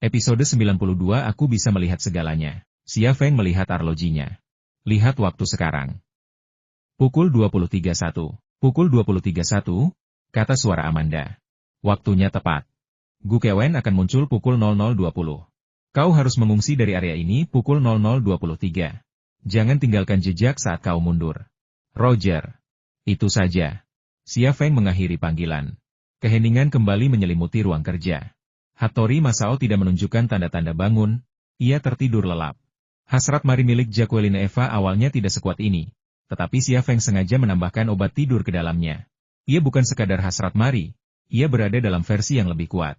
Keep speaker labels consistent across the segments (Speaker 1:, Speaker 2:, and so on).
Speaker 1: Episode 92 Aku bisa melihat segalanya. Xia Feng melihat arlojinya. Lihat waktu sekarang. Pukul 20.31. Pukul 20.31, kata suara Amanda. Waktunya tepat. Gu Kewen akan muncul pukul 00.20. Kau harus mengungsi dari area ini pukul 00.23. Jangan tinggalkan jejak saat kau mundur. Roger. Itu saja. Xia Feng mengakhiri panggilan. Keheningan kembali menyelimuti ruang kerja. Hattori Masao tidak menunjukkan tanda-tanda bangun, ia tertidur lelap. Hasrat mari milik Jacqueline Eva awalnya tidak sekuat ini, tetapi Xia Feng sengaja menambahkan obat tidur ke dalamnya. Ia bukan sekadar hasrat mari, ia berada dalam versi yang lebih kuat.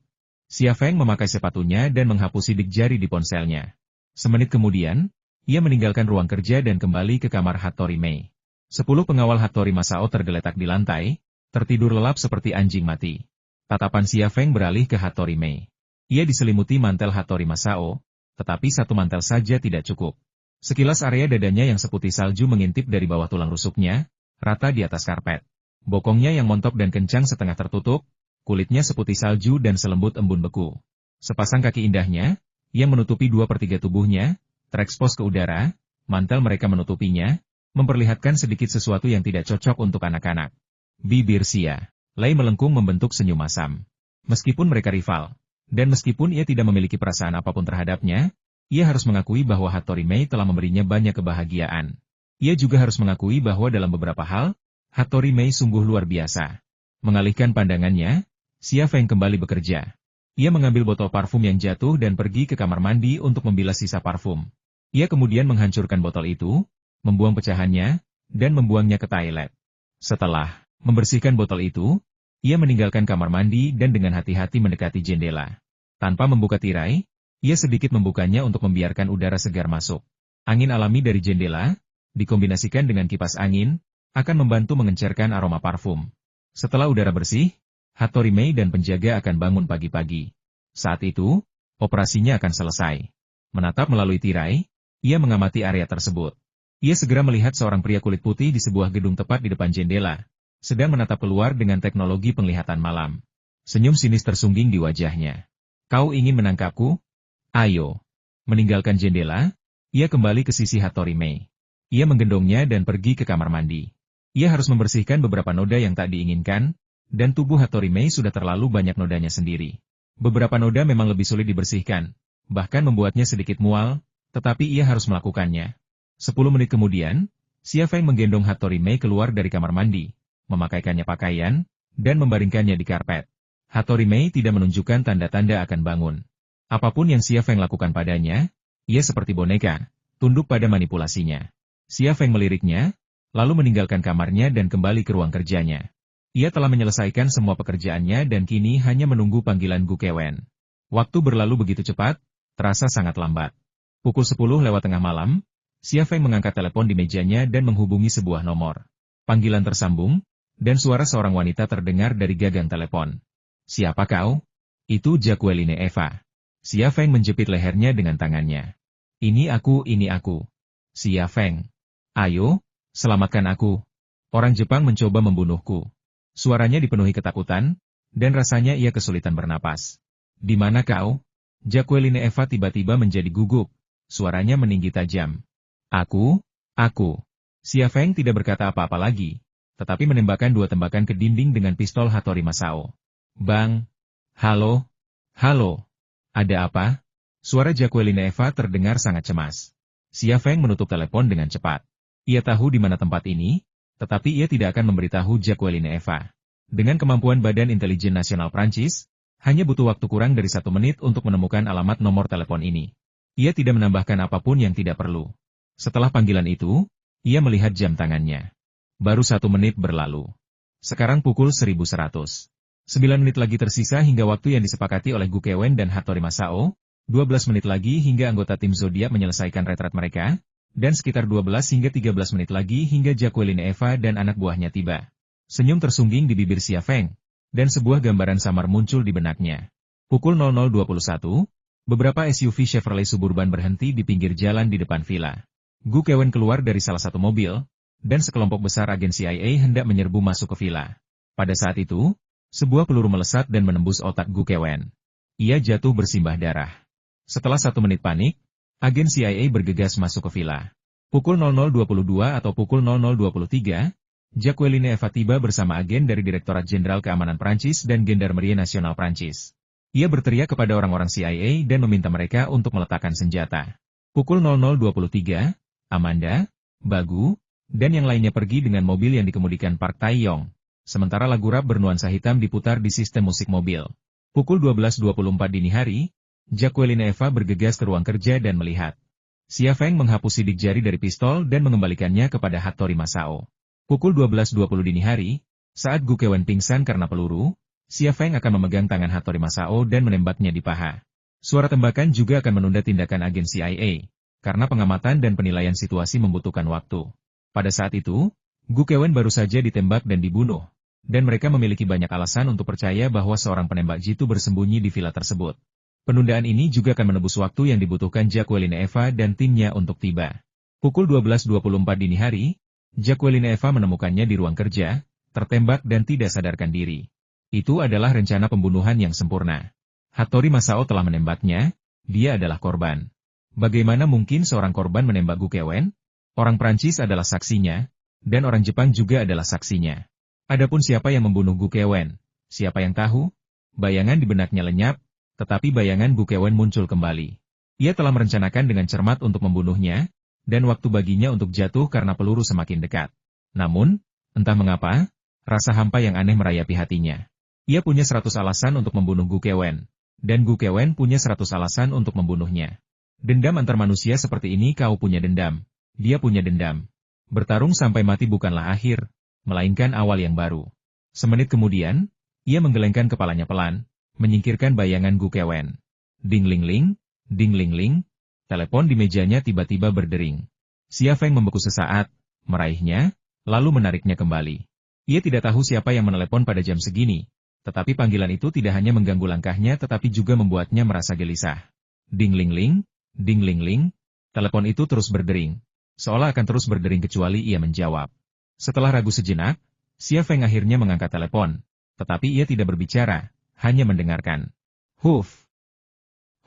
Speaker 1: Xia Feng memakai sepatunya dan menghapus sidik jari di ponselnya. Semenit kemudian, ia meninggalkan ruang kerja dan kembali ke kamar Hattori Mei. 10 pengawal Hattori Masao tergeletak di lantai, tertidur lelap seperti anjing mati. Tatapan Xia Feng beralih ke Hattori Mei. Ia diselimuti mantel Hattori Masao, tetapi satu mantel saja tidak cukup. Sekilas area dadanya yang seputih salju mengintip dari bawah tulang rusuknya, rata di atas karpet. Bokongnya yang montok dan kencang setengah tertutup, kulitnya seputih salju dan selembut embun beku. Sepasang kaki indahnya, yang menutupi 2/3 tubuhnya, terekspos ke udara, mantel mereka menutupinya, memperlihatkan sedikit sesuatu yang tidak cocok untuk anak-anak. Bibir Xia Lei melengkung membentuk senyum masam. Meskipun mereka rival, dan meskipun ia tidak memiliki perasaan apapun terhadapnya, ia harus mengakui bahwa Hattori Mei telah memberinya banyak kebahagiaan. Ia juga harus mengakui bahwa dalam beberapa hal, Hattori Mei sungguh luar biasa. Mengalihkan pandangannya, Xia Feng kembali bekerja. Ia mengambil botol parfum yang jatuh dan pergi ke kamar mandi untuk membilas sisa parfum. Ia kemudian menghancurkan botol itu, membuang pecahannya, dan membuangnya ke toilet. Setelah membersihkan botol itu, ia meninggalkan kamar mandi dan dengan hati-hati mendekati jendela. Tanpa membuka tirai, ia sedikit membukanya untuk membiarkan udara segar masuk. Angin alami dari jendela, dikombinasikan dengan kipas angin, akan membantu mengencerkan aroma parfum. Setelah udara bersih, Hattori Mei dan penjaga akan bangun pagi-pagi. Saat itu, operasinya akan selesai. Menatap melalui tirai, ia mengamati area tersebut. Ia segera melihat seorang pria kulit putih di sebuah gedung tepat di depan jendela, sedang menatap keluar dengan teknologi penglihatan malam. Senyum sinis tersungging di wajahnya. Kau ingin menangkapku? Ayo. Meninggalkan jendela, ia kembali ke sisi Hattori Mei. Ia menggendongnya dan pergi ke kamar mandi. Ia harus membersihkan beberapa noda yang tak diinginkan, dan tubuh Hattori Mei sudah terlalu banyak nodanya sendiri. Beberapa noda memang lebih sulit dibersihkan, bahkan membuatnya sedikit mual, tetapi ia harus melakukannya. 10 menit kemudian, Xia Feng menggendong Hattori Mei keluar dari kamar mandi, memakaikannya pakaian, dan membaringkannya di karpet. Hattori Mei tidak menunjukkan tanda-tanda akan bangun. Apapun yang Xia Feng lakukan padanya, ia seperti boneka, tunduk pada manipulasinya. Xia Feng meliriknya, lalu meninggalkan kamarnya dan kembali ke ruang kerjanya. Ia telah menyelesaikan semua pekerjaannya dan kini hanya menunggu panggilan Gu Kewen. Waktu berlalu begitu cepat, terasa sangat lambat. Pukul 10 lewat tengah malam, Xia Feng mengangkat telepon di mejanya dan menghubungi sebuah nomor. Panggilan tersambung, dan suara seorang wanita terdengar dari gagang telepon. Siapa kau? Itu Jacqueline Eva. Xia Feng menjepit lehernya dengan tangannya. Ini aku. Xia Feng. Ayo, selamatkan aku. Orang Jepang mencoba membunuhku. Suaranya dipenuhi ketakutan, dan rasanya ia kesulitan bernapas. Di mana kau? Jacqueline Eva tiba-tiba menjadi gugup. Suaranya meninggi tajam. Aku. Xia Feng tidak berkata apa-apa lagi, tetapi menembakkan 2 tembakan ke dinding dengan pistol Hattori Masao. Bang! Halo? Ada apa? Suara Jacqueline Eva terdengar sangat cemas. Xia Feng menutup telepon dengan cepat. Ia tahu di mana tempat ini, tetapi ia tidak akan memberitahu Jacqueline Eva. Dengan kemampuan Badan Intelijen Nasional Prancis, hanya butuh waktu kurang dari 1 menit untuk menemukan alamat nomor telepon ini. Ia tidak menambahkan apapun yang tidak perlu. Setelah panggilan itu, ia melihat jam tangannya. Baru 1 menit berlalu. Sekarang pukul 1100. 9 menit lagi tersisa hingga waktu yang disepakati oleh Gu Kewen dan Hattori Masao, 12 menit lagi hingga anggota tim Zodiac menyelesaikan retret mereka, dan sekitar 12 hingga 13 menit lagi hingga Jacqueline Eva dan anak buahnya tiba. Senyum tersungging di bibir Xia Feng, dan sebuah gambaran samar muncul di benaknya. Pukul 00.21, beberapa SUV Chevrolet Suburban berhenti di pinggir jalan di depan villa. Gu Kewen keluar dari salah satu mobil, dan sekelompok besar agen CIA hendak menyerbu masuk ke villa. Pada saat itu, sebuah peluru melesat dan menembus otak Gu Kewen. Ia jatuh bersimbah darah. Setelah 1 menit panik, agen CIA bergegas masuk ke villa. Pukul 00.22 atau pukul 00.23, Jacqueline Eva tiba bersama agen dari Direktorat Jenderal Keamanan Prancis dan Gendarmerie Nasional Prancis. Ia berteriak kepada orang-orang CIA dan meminta mereka untuk meletakkan senjata. Pukul 00.23, Amanda, Bagu, dan yang lainnya pergi dengan mobil yang dikemudikan Park Tae-yong. Sementara lagu rap bernuansa hitam diputar di sistem musik mobil. Pukul 12.24 dini hari, Jacqueline Eva bergegas ke ruang kerja dan melihat. Xia Feng menghapus sidik jari dari pistol dan mengembalikannya kepada Hattori Masao. Pukul 12.20 dini hari, saat Gu Kewen pingsan karena peluru, Xia Feng akan memegang tangan Hattori Masao dan menembaknya di paha. Suara tembakan juga akan menunda tindakan agen CIA, karena pengamatan dan penilaian situasi membutuhkan waktu. Pada saat itu, Gu Kewen baru saja ditembak dan dibunuh, dan mereka memiliki banyak alasan untuk percaya bahwa seorang penembak jitu bersembunyi di villa tersebut. Penundaan ini juga akan menebus waktu yang dibutuhkan Jacqueline Eva dan timnya untuk tiba. Pukul 12.24 dini hari, Jacqueline Eva menemukannya di ruang kerja, tertembak dan tidak sadarkan diri. Itu adalah rencana pembunuhan yang sempurna. Hattori Masao telah menembaknya, dia adalah korban. Bagaimana mungkin seorang korban menembak Gu Kewen? Orang Prancis adalah saksinya, dan orang Jepang juga adalah saksinya. Adapun siapa yang membunuh Gu Kewen? Siapa yang tahu? Bayangan di benaknya lenyap, tetapi bayangan Gu Kewen muncul kembali. Ia telah merencanakan dengan cermat untuk membunuhnya, dan waktu baginya untuk jatuh karena peluru semakin dekat. Namun, entah mengapa, rasa hampa yang aneh merayapi hatinya. Ia punya 100 alasan untuk membunuh Gu Kewen, dan Gu Kewen punya 100 alasan untuk membunuhnya. Dendam antar manusia seperti ini kau punya dendam, dia punya dendam. Bertarung sampai mati bukanlah akhir, melainkan awal yang baru. Semenit kemudian, ia menggelengkan kepalanya pelan, menyingkirkan bayangan Gu Kewen. Ding ling ling, ding ling ling, telepon di mejanya tiba-tiba berdering. Xia Feng membeku sesaat, meraihnya, lalu menariknya kembali. Ia tidak tahu siapa yang menelepon pada jam segini. Tetapi panggilan itu tidak hanya mengganggu langkahnya tetapi juga membuatnya merasa gelisah. Ding ling ling, ding ling ling, telepon itu terus berdering. Seolah akan terus berdering kecuali ia menjawab. Setelah ragu sejenak, Xia Feng akhirnya mengangkat telepon. Tetapi ia tidak berbicara, hanya mendengarkan. Huf,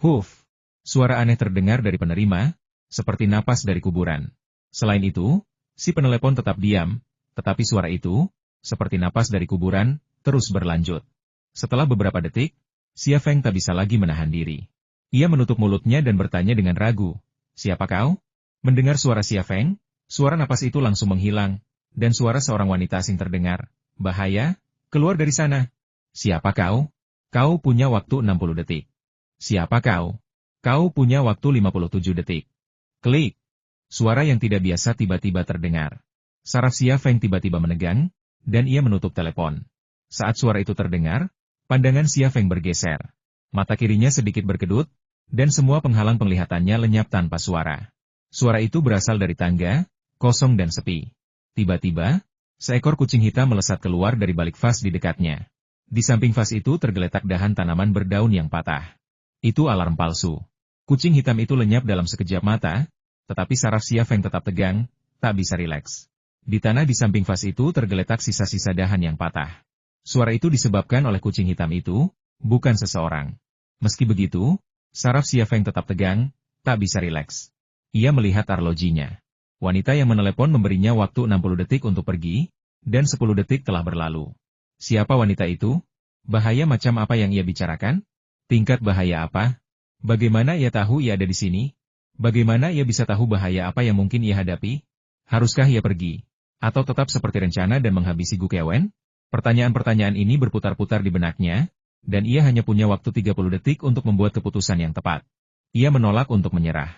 Speaker 1: huf, suara aneh terdengar dari penerima, seperti napas dari kuburan. Selain itu, si penelepon tetap diam, tetapi suara itu, seperti napas dari kuburan, terus berlanjut. Setelah beberapa detik, Xia Feng tak bisa lagi menahan diri. Ia menutup mulutnya dan bertanya dengan ragu, "Siapa kau?" Mendengar suara Xia Feng, suara napas itu langsung menghilang, dan suara seorang wanita asing terdengar, "Bahaya, keluar dari sana." "Siapa kau?" "Kau punya waktu 60 detik." "Siapa kau?" "Kau punya waktu 57 detik." Klik. Suara yang tidak biasa tiba-tiba terdengar. Saraf Xia Feng tiba-tiba menegang, dan ia menutup telepon. Saat suara itu terdengar, pandangan Xia Feng bergeser. Mata kirinya sedikit berkedut, dan semua penghalang penglihatannya lenyap tanpa suara. Suara itu berasal dari tangga, kosong dan sepi. Tiba-tiba, seekor kucing hitam melesat keluar dari balik vas di dekatnya. Di samping vas itu tergeletak dahan tanaman berdaun yang patah. Itu alarm palsu. Kucing hitam itu lenyap dalam sekejap mata, tetapi saraf Xia Feng tetap tegang, tak bisa rileks. Di tanah di samping vas itu tergeletak sisa-sisa dahan yang patah. Suara itu disebabkan oleh kucing hitam itu, bukan seseorang. Meski begitu, saraf Xia Feng tetap tegang, tak bisa rileks. Ia melihat arlojinya. Wanita yang menelepon memberinya waktu 60 detik untuk pergi, dan 10 detik telah berlalu. Siapa wanita itu? Bahaya macam apa yang ia bicarakan? Tingkat bahaya apa? Bagaimana ia tahu ia ada di sini? Bagaimana ia bisa tahu bahaya apa yang mungkin ia hadapi? Haruskah ia pergi? Atau tetap seperti rencana dan menghabisi Gu Kewen? Pertanyaan-pertanyaan ini berputar-putar di benaknya, dan ia hanya punya waktu 30 detik untuk membuat keputusan yang tepat. Ia menolak untuk menyerah.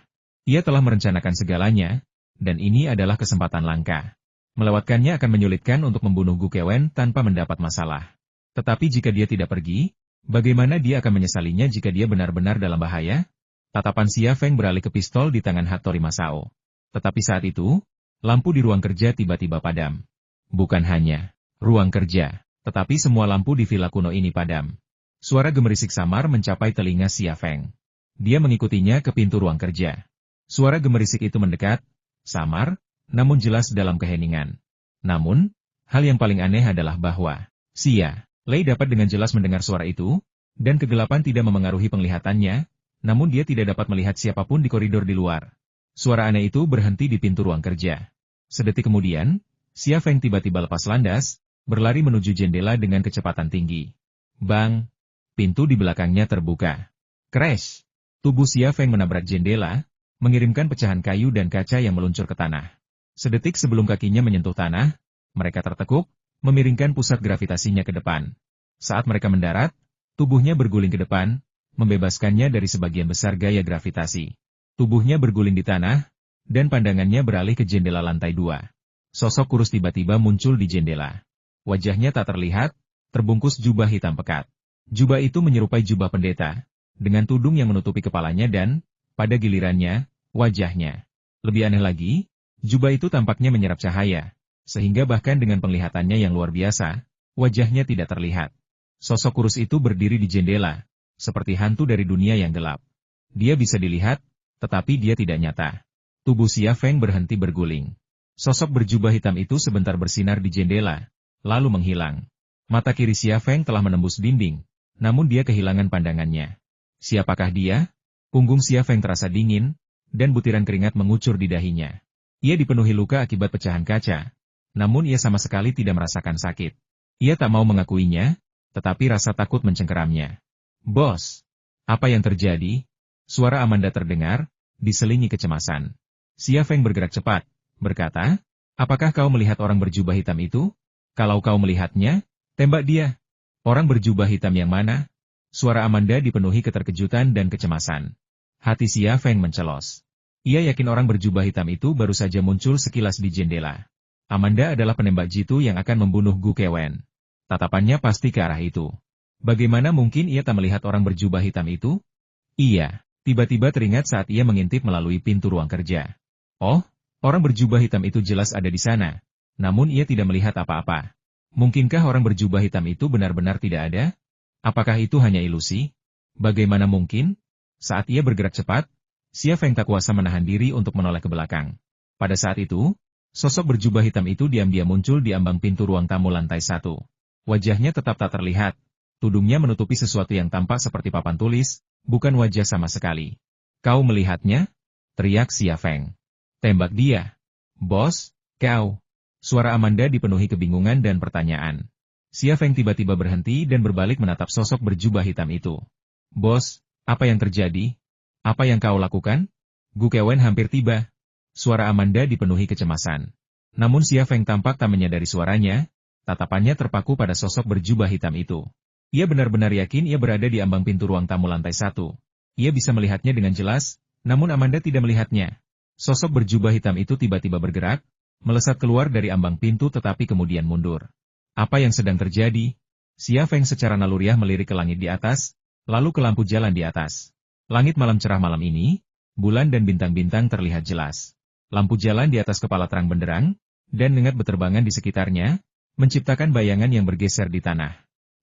Speaker 1: Ia telah merencanakan segalanya, dan ini adalah kesempatan langka. Melewatkannya akan menyulitkan untuk membunuh Gu Kewen tanpa mendapat masalah. Tetapi jika dia tidak pergi, bagaimana dia akan menyesalinya jika dia benar-benar dalam bahaya? Tatapan Xia Feng beralih ke pistol di tangan Hattori Masao. Tetapi saat itu, lampu di ruang kerja tiba-tiba padam. Bukan hanya ruang kerja, tetapi semua lampu di villa kuno ini padam. Suara gemerisik samar mencapai telinga Xia Feng. Dia mengikutinya ke pintu ruang kerja. Suara gemerisik itu mendekat, samar, namun jelas dalam keheningan. Namun, hal yang paling aneh adalah bahwa Xia Lei dapat dengan jelas mendengar suara itu, dan kegelapan tidak memengaruhi penglihatannya, namun dia tidak dapat melihat siapapun di koridor di luar. Suara aneh itu berhenti di pintu ruang kerja. Sedetik kemudian, Xia Feng tiba-tiba lepas landas, berlari menuju jendela dengan kecepatan tinggi. Bang! Pintu di belakangnya terbuka. Crash! Tubuh Xia Feng menabrak jendela, mengirimkan pecahan kayu dan kaca yang meluncur ke tanah. Sedetik sebelum kakinya menyentuh tanah, mereka tertekuk, memiringkan pusat gravitasinya ke depan. Saat mereka mendarat, tubuhnya berguling ke depan, membebaskannya dari sebagian besar gaya gravitasi. Tubuhnya berguling di tanah, dan pandangannya beralih ke jendela lantai 2. Sosok kurus tiba-tiba muncul di jendela. Wajahnya tak terlihat, terbungkus jubah hitam pekat. Jubah itu menyerupai jubah pendeta, dengan tudung yang menutupi kepalanya dan, pada gilirannya, wajahnya. Lebih aneh lagi, jubah itu tampaknya menyerap cahaya, sehingga bahkan dengan penglihatannya yang luar biasa, wajahnya tidak terlihat. Sosok kurus itu berdiri di jendela, seperti hantu dari dunia yang gelap. Dia bisa dilihat, tetapi dia tidak nyata. Tubuh Xia Feng berhenti berguling. Sosok berjubah hitam itu sebentar bersinar di jendela, lalu menghilang. Mata kiri Xia Feng telah menembus dinding, namun dia kehilangan pandangannya. Siapakah dia? Punggung Xia Feng terasa dingin, dan butiran keringat mengucur di dahinya. Ia dipenuhi luka akibat pecahan kaca, namun ia sama sekali tidak merasakan sakit. Ia tak mau mengakuinya, tetapi rasa takut mencengkeramnya. Bos! Apa yang terjadi? Suara Amanda terdengar, diselingi kecemasan. Xia Feng bergerak cepat, berkata, apakah kau melihat orang berjubah hitam itu? Kalau kau melihatnya, tembak dia. Orang berjubah hitam yang mana? Suara Amanda dipenuhi keterkejutan dan kecemasan. Hati Xia Feng mencelos. Ia yakin orang berjubah hitam itu baru saja muncul sekilas di jendela. Amanda adalah penembak jitu yang akan membunuh Gu Kewen. Tatapannya pasti ke arah itu. Bagaimana mungkin ia tak melihat orang berjubah hitam itu? Iya. Tiba-tiba teringat saat ia mengintip melalui pintu ruang kerja. Oh, orang berjubah hitam itu jelas ada di sana. Namun ia tidak melihat apa-apa. Mungkinkah orang berjubah hitam itu benar-benar tidak ada? Apakah itu hanya ilusi? Bagaimana mungkin? Saat ia bergerak cepat, Xia Feng tak kuasa menahan diri untuk menoleh ke belakang. Pada saat itu, sosok berjubah hitam itu diam-diam muncul di ambang pintu ruang tamu lantai 1. Wajahnya tetap tak terlihat. Tudungnya menutupi sesuatu yang tampak seperti papan tulis, bukan wajah sama sekali. Kau melihatnya? Teriak Xia Feng. Tembak dia. Bos, kau. Suara Amanda dipenuhi kebingungan dan pertanyaan. Xia Feng tiba-tiba berhenti dan berbalik menatap sosok berjubah hitam itu. Bos, apa yang terjadi? Apa yang kau lakukan? Gu Kewen hampir tiba. Suara Amanda dipenuhi kecemasan. Namun Xia Feng tampak tak menyadari suaranya, tatapannya terpaku pada sosok berjubah hitam itu. Ia benar-benar yakin ia berada di ambang pintu ruang tamu lantai 1. Ia bisa melihatnya dengan jelas, namun Amanda tidak melihatnya. Sosok berjubah hitam itu tiba-tiba bergerak, melesat keluar dari ambang pintu tetapi kemudian mundur. Apa yang sedang terjadi? Xia Feng secara naluriah melirik ke langit di atas, lalu ke lampu jalan di atas. Langit malam cerah malam ini, bulan dan bintang-bintang terlihat jelas. Lampu jalan di atas kepala terang benderang, dan lengat beterbangan di sekitarnya, menciptakan bayangan yang bergeser di tanah.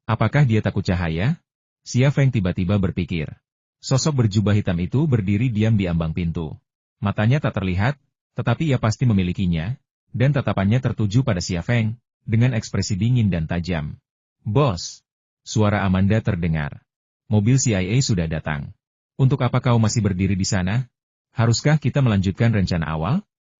Speaker 1: Apakah dia takut cahaya? Xia Feng tiba-tiba berpikir. Sosok berjubah hitam itu berdiri diam di ambang pintu. Matanya tak terlihat, tetapi ia pasti memilikinya, dan tatapannya tertuju pada Xia Feng, dengan ekspresi dingin dan tajam. Bos! Suara Amanda terdengar. Mobil CIA sudah datang. Untuk apa kau masih berdiri di sana? Haruskah kita melanjutkan rencana awal?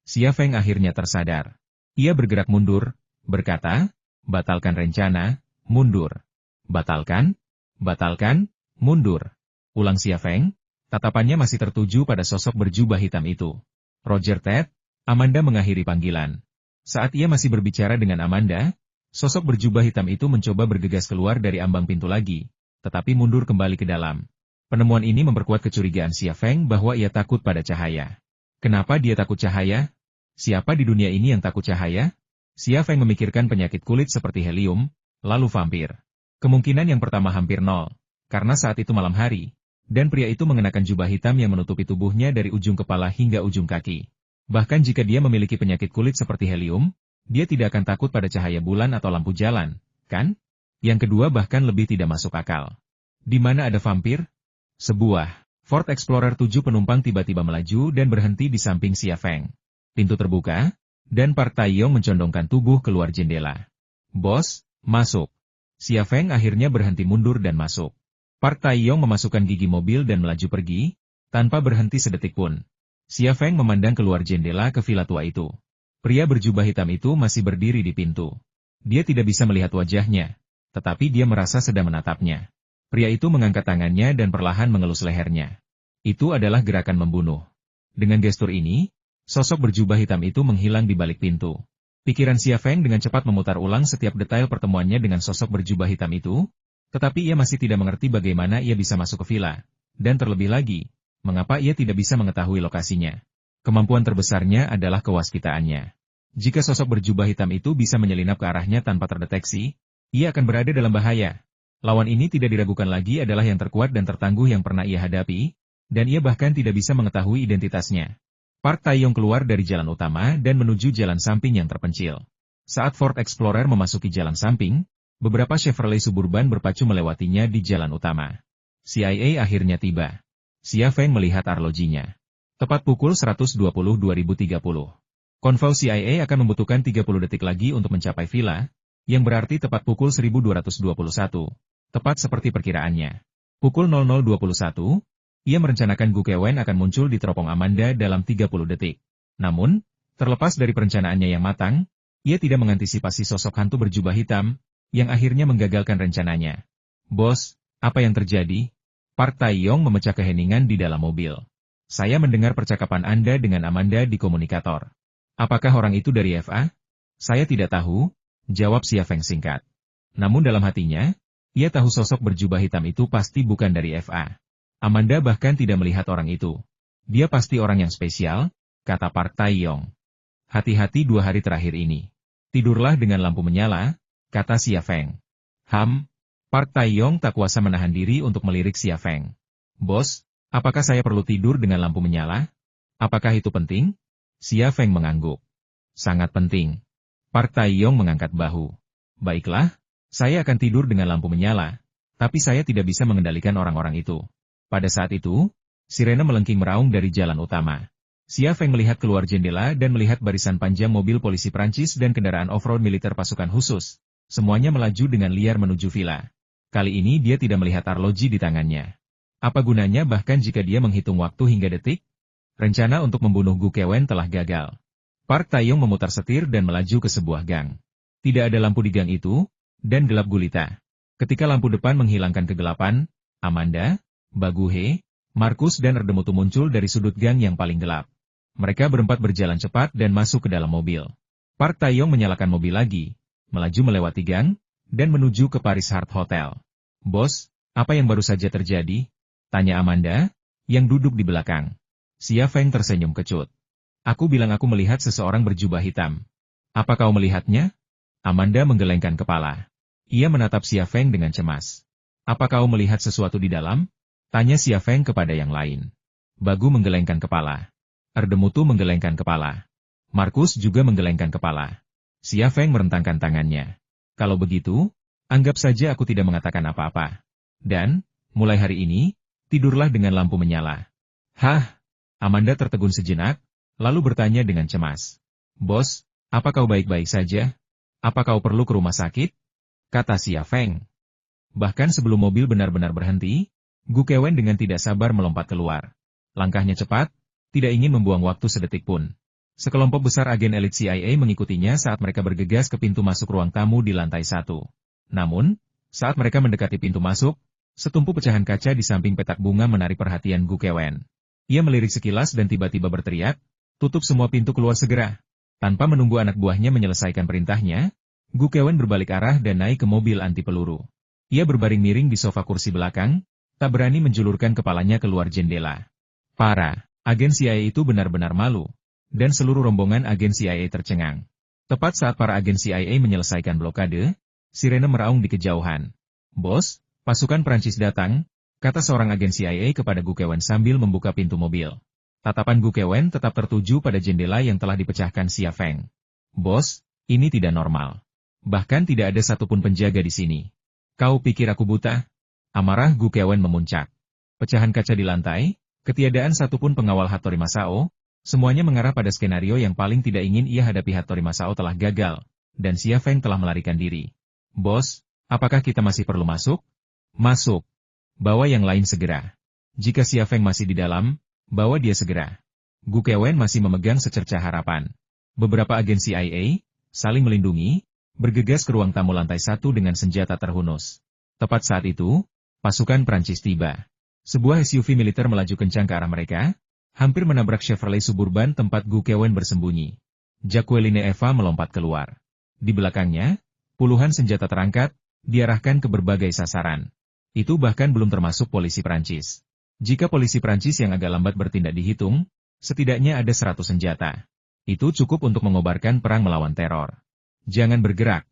Speaker 1: Xia Feng akhirnya tersadar. Ia bergerak mundur, berkata, batalkan rencana, mundur. Batalkan? Batalkan? Mundur. Ulang Xia Feng, tatapannya masih tertuju pada sosok berjubah hitam itu. Roger Ted, Amanda mengakhiri panggilan. Saat ia masih berbicara dengan Amanda, sosok berjubah hitam itu mencoba bergegas keluar dari ambang pintu lagi, tetapi mundur kembali ke dalam. Penemuan ini memperkuat kecurigaan Xia Feng bahwa ia takut pada cahaya. Kenapa dia takut cahaya? Siapa di dunia ini yang takut cahaya? Xia Feng memikirkan penyakit kulit seperti helium, lalu vampir. Kemungkinan yang pertama hampir nol, karena saat itu malam hari, dan pria itu mengenakan jubah hitam yang menutupi tubuhnya dari ujung kepala hingga ujung kaki. Bahkan jika dia memiliki penyakit kulit seperti helium, dia tidak akan takut pada cahaya bulan atau lampu jalan, kan? Yang kedua bahkan lebih tidak masuk akal. Di mana ada vampir? Sebuah Ford Explorer 7 penumpang tiba-tiba melaju dan berhenti di samping Xia Feng. Pintu terbuka, dan Park Taeyong mencondongkan tubuh keluar jendela. Bos, masuk. Xia Feng akhirnya berhenti mundur dan masuk. Park Tae-yong memasukkan gigi mobil dan melaju pergi, tanpa berhenti sedetik pun. Xia Feng memandang keluar jendela ke villa tua itu. Pria berjubah hitam itu masih berdiri di pintu. Dia tidak bisa melihat wajahnya, tetapi dia merasa sedang menatapnya. Pria itu mengangkat tangannya dan perlahan mengelus lehernya. Itu adalah gerakan membunuh. Dengan gestur ini, sosok berjubah hitam itu menghilang di balik pintu. Pikiran Xia Feng dengan cepat memutar ulang setiap detail pertemuannya dengan sosok berjubah hitam itu, tetapi ia masih tidak mengerti bagaimana ia bisa masuk ke villa. Dan terlebih lagi, mengapa ia tidak bisa mengetahui lokasinya. Kemampuan terbesarnya adalah kewaspitaannya. Jika sosok berjubah hitam itu bisa menyelinap ke arahnya tanpa terdeteksi, ia akan berada dalam bahaya. Lawan ini tidak diragukan lagi adalah yang terkuat dan tertangguh yang pernah ia hadapi, dan ia bahkan tidak bisa mengetahui identitasnya. Park Tae-yong keluar dari jalan utama dan menuju jalan samping yang terpencil. Saat Ford Explorer memasuki jalan samping, beberapa Chevrolet Suburban berpacu melewatinya di jalan utama. CIA akhirnya tiba. Xia Feng melihat arlojinya. Tepat pukul 120.2030. Konvoi CIA akan membutuhkan 30 detik lagi untuk mencapai villa, yang berarti tepat pukul 1221. Tepat seperti perkiraannya. Pukul 00.21, ia merencanakan Gu Kewen akan muncul di teropong Amanda dalam 30 detik. Namun, terlepas dari perencanaannya yang matang, ia tidak mengantisipasi sosok hantu berjubah hitam, yang akhirnya menggagalkan rencananya. Bos, apa yang terjadi? Park Tae-yong memecah keheningan di dalam mobil. Saya mendengar percakapan Anda dengan Amanda di komunikator. Apakah orang itu dari FA? Saya tidak tahu, jawab Xia Feng singkat. Namun dalam hatinya, ia tahu sosok berjubah hitam itu pasti bukan dari FA. Amanda bahkan tidak melihat orang itu. Dia pasti orang yang spesial, kata Park Tae-yong. Hati-hati 2 hari terakhir ini. Tidurlah dengan lampu menyala, kata Xia Feng. Park Tae-yong tak kuasa menahan diri untuk melirik Xia Feng. Bos, apakah saya perlu tidur dengan lampu menyala? Apakah itu penting? Xia Feng mengangguk. Sangat penting. Park Tae-yong mengangkat bahu. Baiklah, saya akan tidur dengan lampu menyala, tapi saya tidak bisa mengendalikan orang-orang itu. Pada saat itu, sirene melengking meraung dari jalan utama. Xia Feng melihat keluar jendela dan melihat barisan panjang mobil polisi Prancis dan kendaraan off-road militer pasukan khusus. Semuanya melaju dengan liar menuju villa. Kali ini dia tidak melihat arloji di tangannya. Apa gunanya bahkan jika dia menghitung waktu hingga detik? Rencana untuk membunuh Gu Kewen telah gagal. Park Tae-yong memutar setir dan melaju ke sebuah gang. Tidak ada lampu di gang itu, dan gelap gulita. Ketika lampu depan menghilangkan kegelapan, Amanda, Baguhe, Markus dan Erdemutu muncul dari sudut gang yang paling gelap. Mereka berempat berjalan cepat dan masuk ke dalam mobil. Park Tae-yong menyalakan mobil lagi, melaju melewati gang, dan menuju ke Paris Heart Hotel. Bos, apa yang baru saja terjadi? Tanya Amanda, yang duduk di belakang. Xia Feng tersenyum kecut. Aku bilang aku melihat seseorang berjubah hitam. Apa kau melihatnya? Amanda menggelengkan kepala. Ia menatap Xia Feng dengan cemas. Apa kau melihat sesuatu di dalam? Tanya Xia Feng kepada yang lain. Bagu menggelengkan kepala. Erdemutu menggelengkan kepala. Markus juga menggelengkan kepala. Xia Feng merentangkan tangannya. Kalau begitu, anggap saja aku tidak mengatakan apa-apa. Dan, mulai hari ini, tidurlah dengan lampu menyala. Hah? Amanda tertegun sejenak, lalu bertanya dengan cemas. Bos, apa kau baik-baik saja? Apa kau perlu ke rumah sakit? Kata Xia Feng. Bahkan sebelum mobil benar-benar berhenti, Gu Kewen dengan tidak sabar melompat keluar. Langkahnya cepat, tidak ingin membuang waktu sedetik pun. Sekelompok besar agen elit CIA mengikutinya saat mereka bergegas ke pintu masuk ruang tamu di lantai 1. Namun, saat mereka mendekati pintu masuk, setumpu pecahan kaca di samping petak bunga menarik perhatian Gu Kewen. Ia melirik sekilas dan tiba-tiba berteriak, tutup semua pintu keluar segera. Tanpa menunggu anak buahnya menyelesaikan perintahnya, Gu Kewen berbalik arah dan naik ke mobil anti peluru. Ia berbaring miring di sofa kursi belakang, tak berani menjulurkan kepalanya keluar jendela. Para agen CIA itu benar-benar malu, dan seluruh rombongan agen CIA tercengang. Tepat saat para agen CIA menyelesaikan blokade, sirene meraung di kejauhan. Bos, pasukan Prancis datang, kata seorang agen CIA kepada Gu Kewen sambil membuka pintu mobil. Tatapan Gu Kewen tetap tertuju pada jendela yang telah dipecahkan Xia Feng. Bos, ini tidak normal. Bahkan tidak ada satupun penjaga di sini. Kau pikir aku buta? Amarah Gu Kewen memuncak. Pecahan kaca di lantai, ketiadaan satupun pengawal Hattori Masao, semuanya mengarah pada skenario yang paling tidak ingin ia hadapi. Hattori Masao telah gagal, dan Xia Feng telah melarikan diri. Bos, apakah kita masih perlu masuk? Masuk. Bawa yang lain segera. Jika Xia Feng masih di dalam, bawa dia segera. Gu Kewen masih memegang secercah harapan. Beberapa agen CIA, saling melindungi, bergegas ke ruang tamu lantai 1 dengan senjata terhunus. Tepat saat itu, pasukan Prancis tiba. Sebuah SUV militer melaju kencang ke arah mereka, hampir menabrak Chevrolet Suburban tempat Gu Kewen bersembunyi. Jacqueline Eva melompat keluar. Di belakangnya, puluhan senjata terangkat, diarahkan ke berbagai sasaran. Itu bahkan belum termasuk polisi Prancis. Jika polisi Prancis yang agak lambat bertindak dihitung, setidaknya ada 100 senjata. Itu cukup untuk mengobarkan perang melawan teror. Jangan bergerak,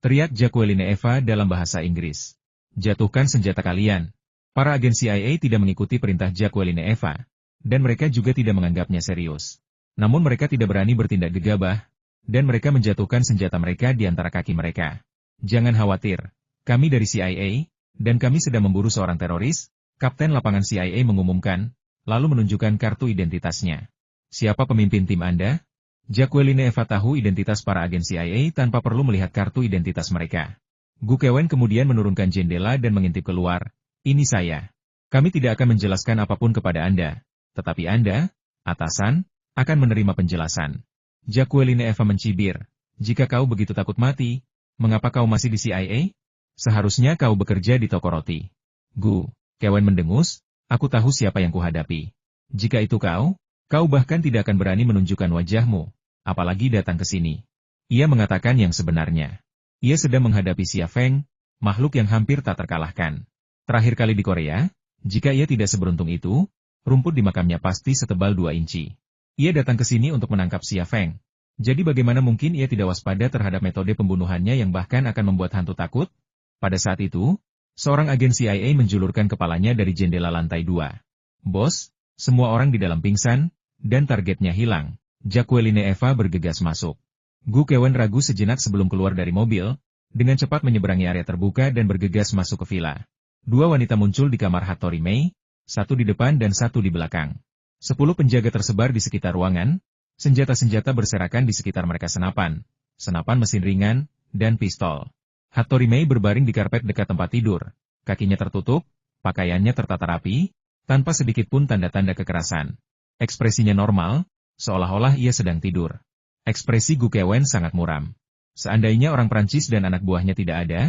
Speaker 1: teriak Jacqueline Eva dalam bahasa Inggris. Jatuhkan senjata kalian. Para agen CIA tidak mengikuti perintah Jacqueline Eva, dan mereka juga tidak menganggapnya serius. Namun mereka tidak berani bertindak gegabah, dan mereka menjatuhkan senjata mereka di antara kaki mereka. Jangan khawatir, kami dari CIA, dan kami sedang memburu seorang teroris, Kapten Lapangan CIA mengumumkan, lalu menunjukkan kartu identitasnya. Siapa pemimpin tim Anda? Jacqueline Eva tahu identitas para agen CIA tanpa perlu melihat kartu identitas mereka. Gu Kewen kemudian menurunkan jendela dan mengintip keluar. Ini saya. Kami tidak akan menjelaskan apapun kepada Anda, tetapi Anda, atasan, akan menerima penjelasan. Jacqueline Eva mencibir. Jika kau begitu takut mati, mengapa kau masih di CIA? Seharusnya kau bekerja di toko roti. Gu Kewen mendengus, aku tahu siapa yang kuhadapi. Jika itu kau bahkan tidak akan berani menunjukkan wajahmu, apalagi datang ke sini. Ia mengatakan yang sebenarnya. Ia sedang menghadapi Xia Feng, makhluk yang hampir tak terkalahkan. Terakhir kali di Korea, jika ia tidak seberuntung itu, rumput di makamnya pasti setebal 2 inci. Ia datang ke sini untuk menangkap Xia Feng. Jadi bagaimana mungkin ia tidak waspada terhadap metode pembunuhannya yang bahkan akan membuat hantu takut? Pada saat itu, seorang agen CIA menjulurkan kepalanya dari jendela lantai 2. Bos, semua orang di dalam pingsan, dan targetnya hilang. Jacqueline Eva bergegas masuk. Gu Kewen ragu sejenak sebelum keluar dari mobil, dengan cepat menyeberangi area terbuka dan bergegas masuk ke villa. 2 wanita muncul di kamar Hattori Mei, 1 di depan dan 1 di belakang. 10 penjaga tersebar di sekitar ruangan, senjata-senjata berserakan di sekitar mereka senapan mesin ringan, dan pistol. Hattori Mei berbaring di karpet dekat tempat tidur, kakinya tertutup, pakaiannya tertata rapi, tanpa sedikit pun tanda-tanda kekerasan. Ekspresinya normal, seolah-olah ia sedang tidur. Ekspresi Gu Kewen sangat muram. Seandainya orang Prancis dan anak buahnya tidak ada,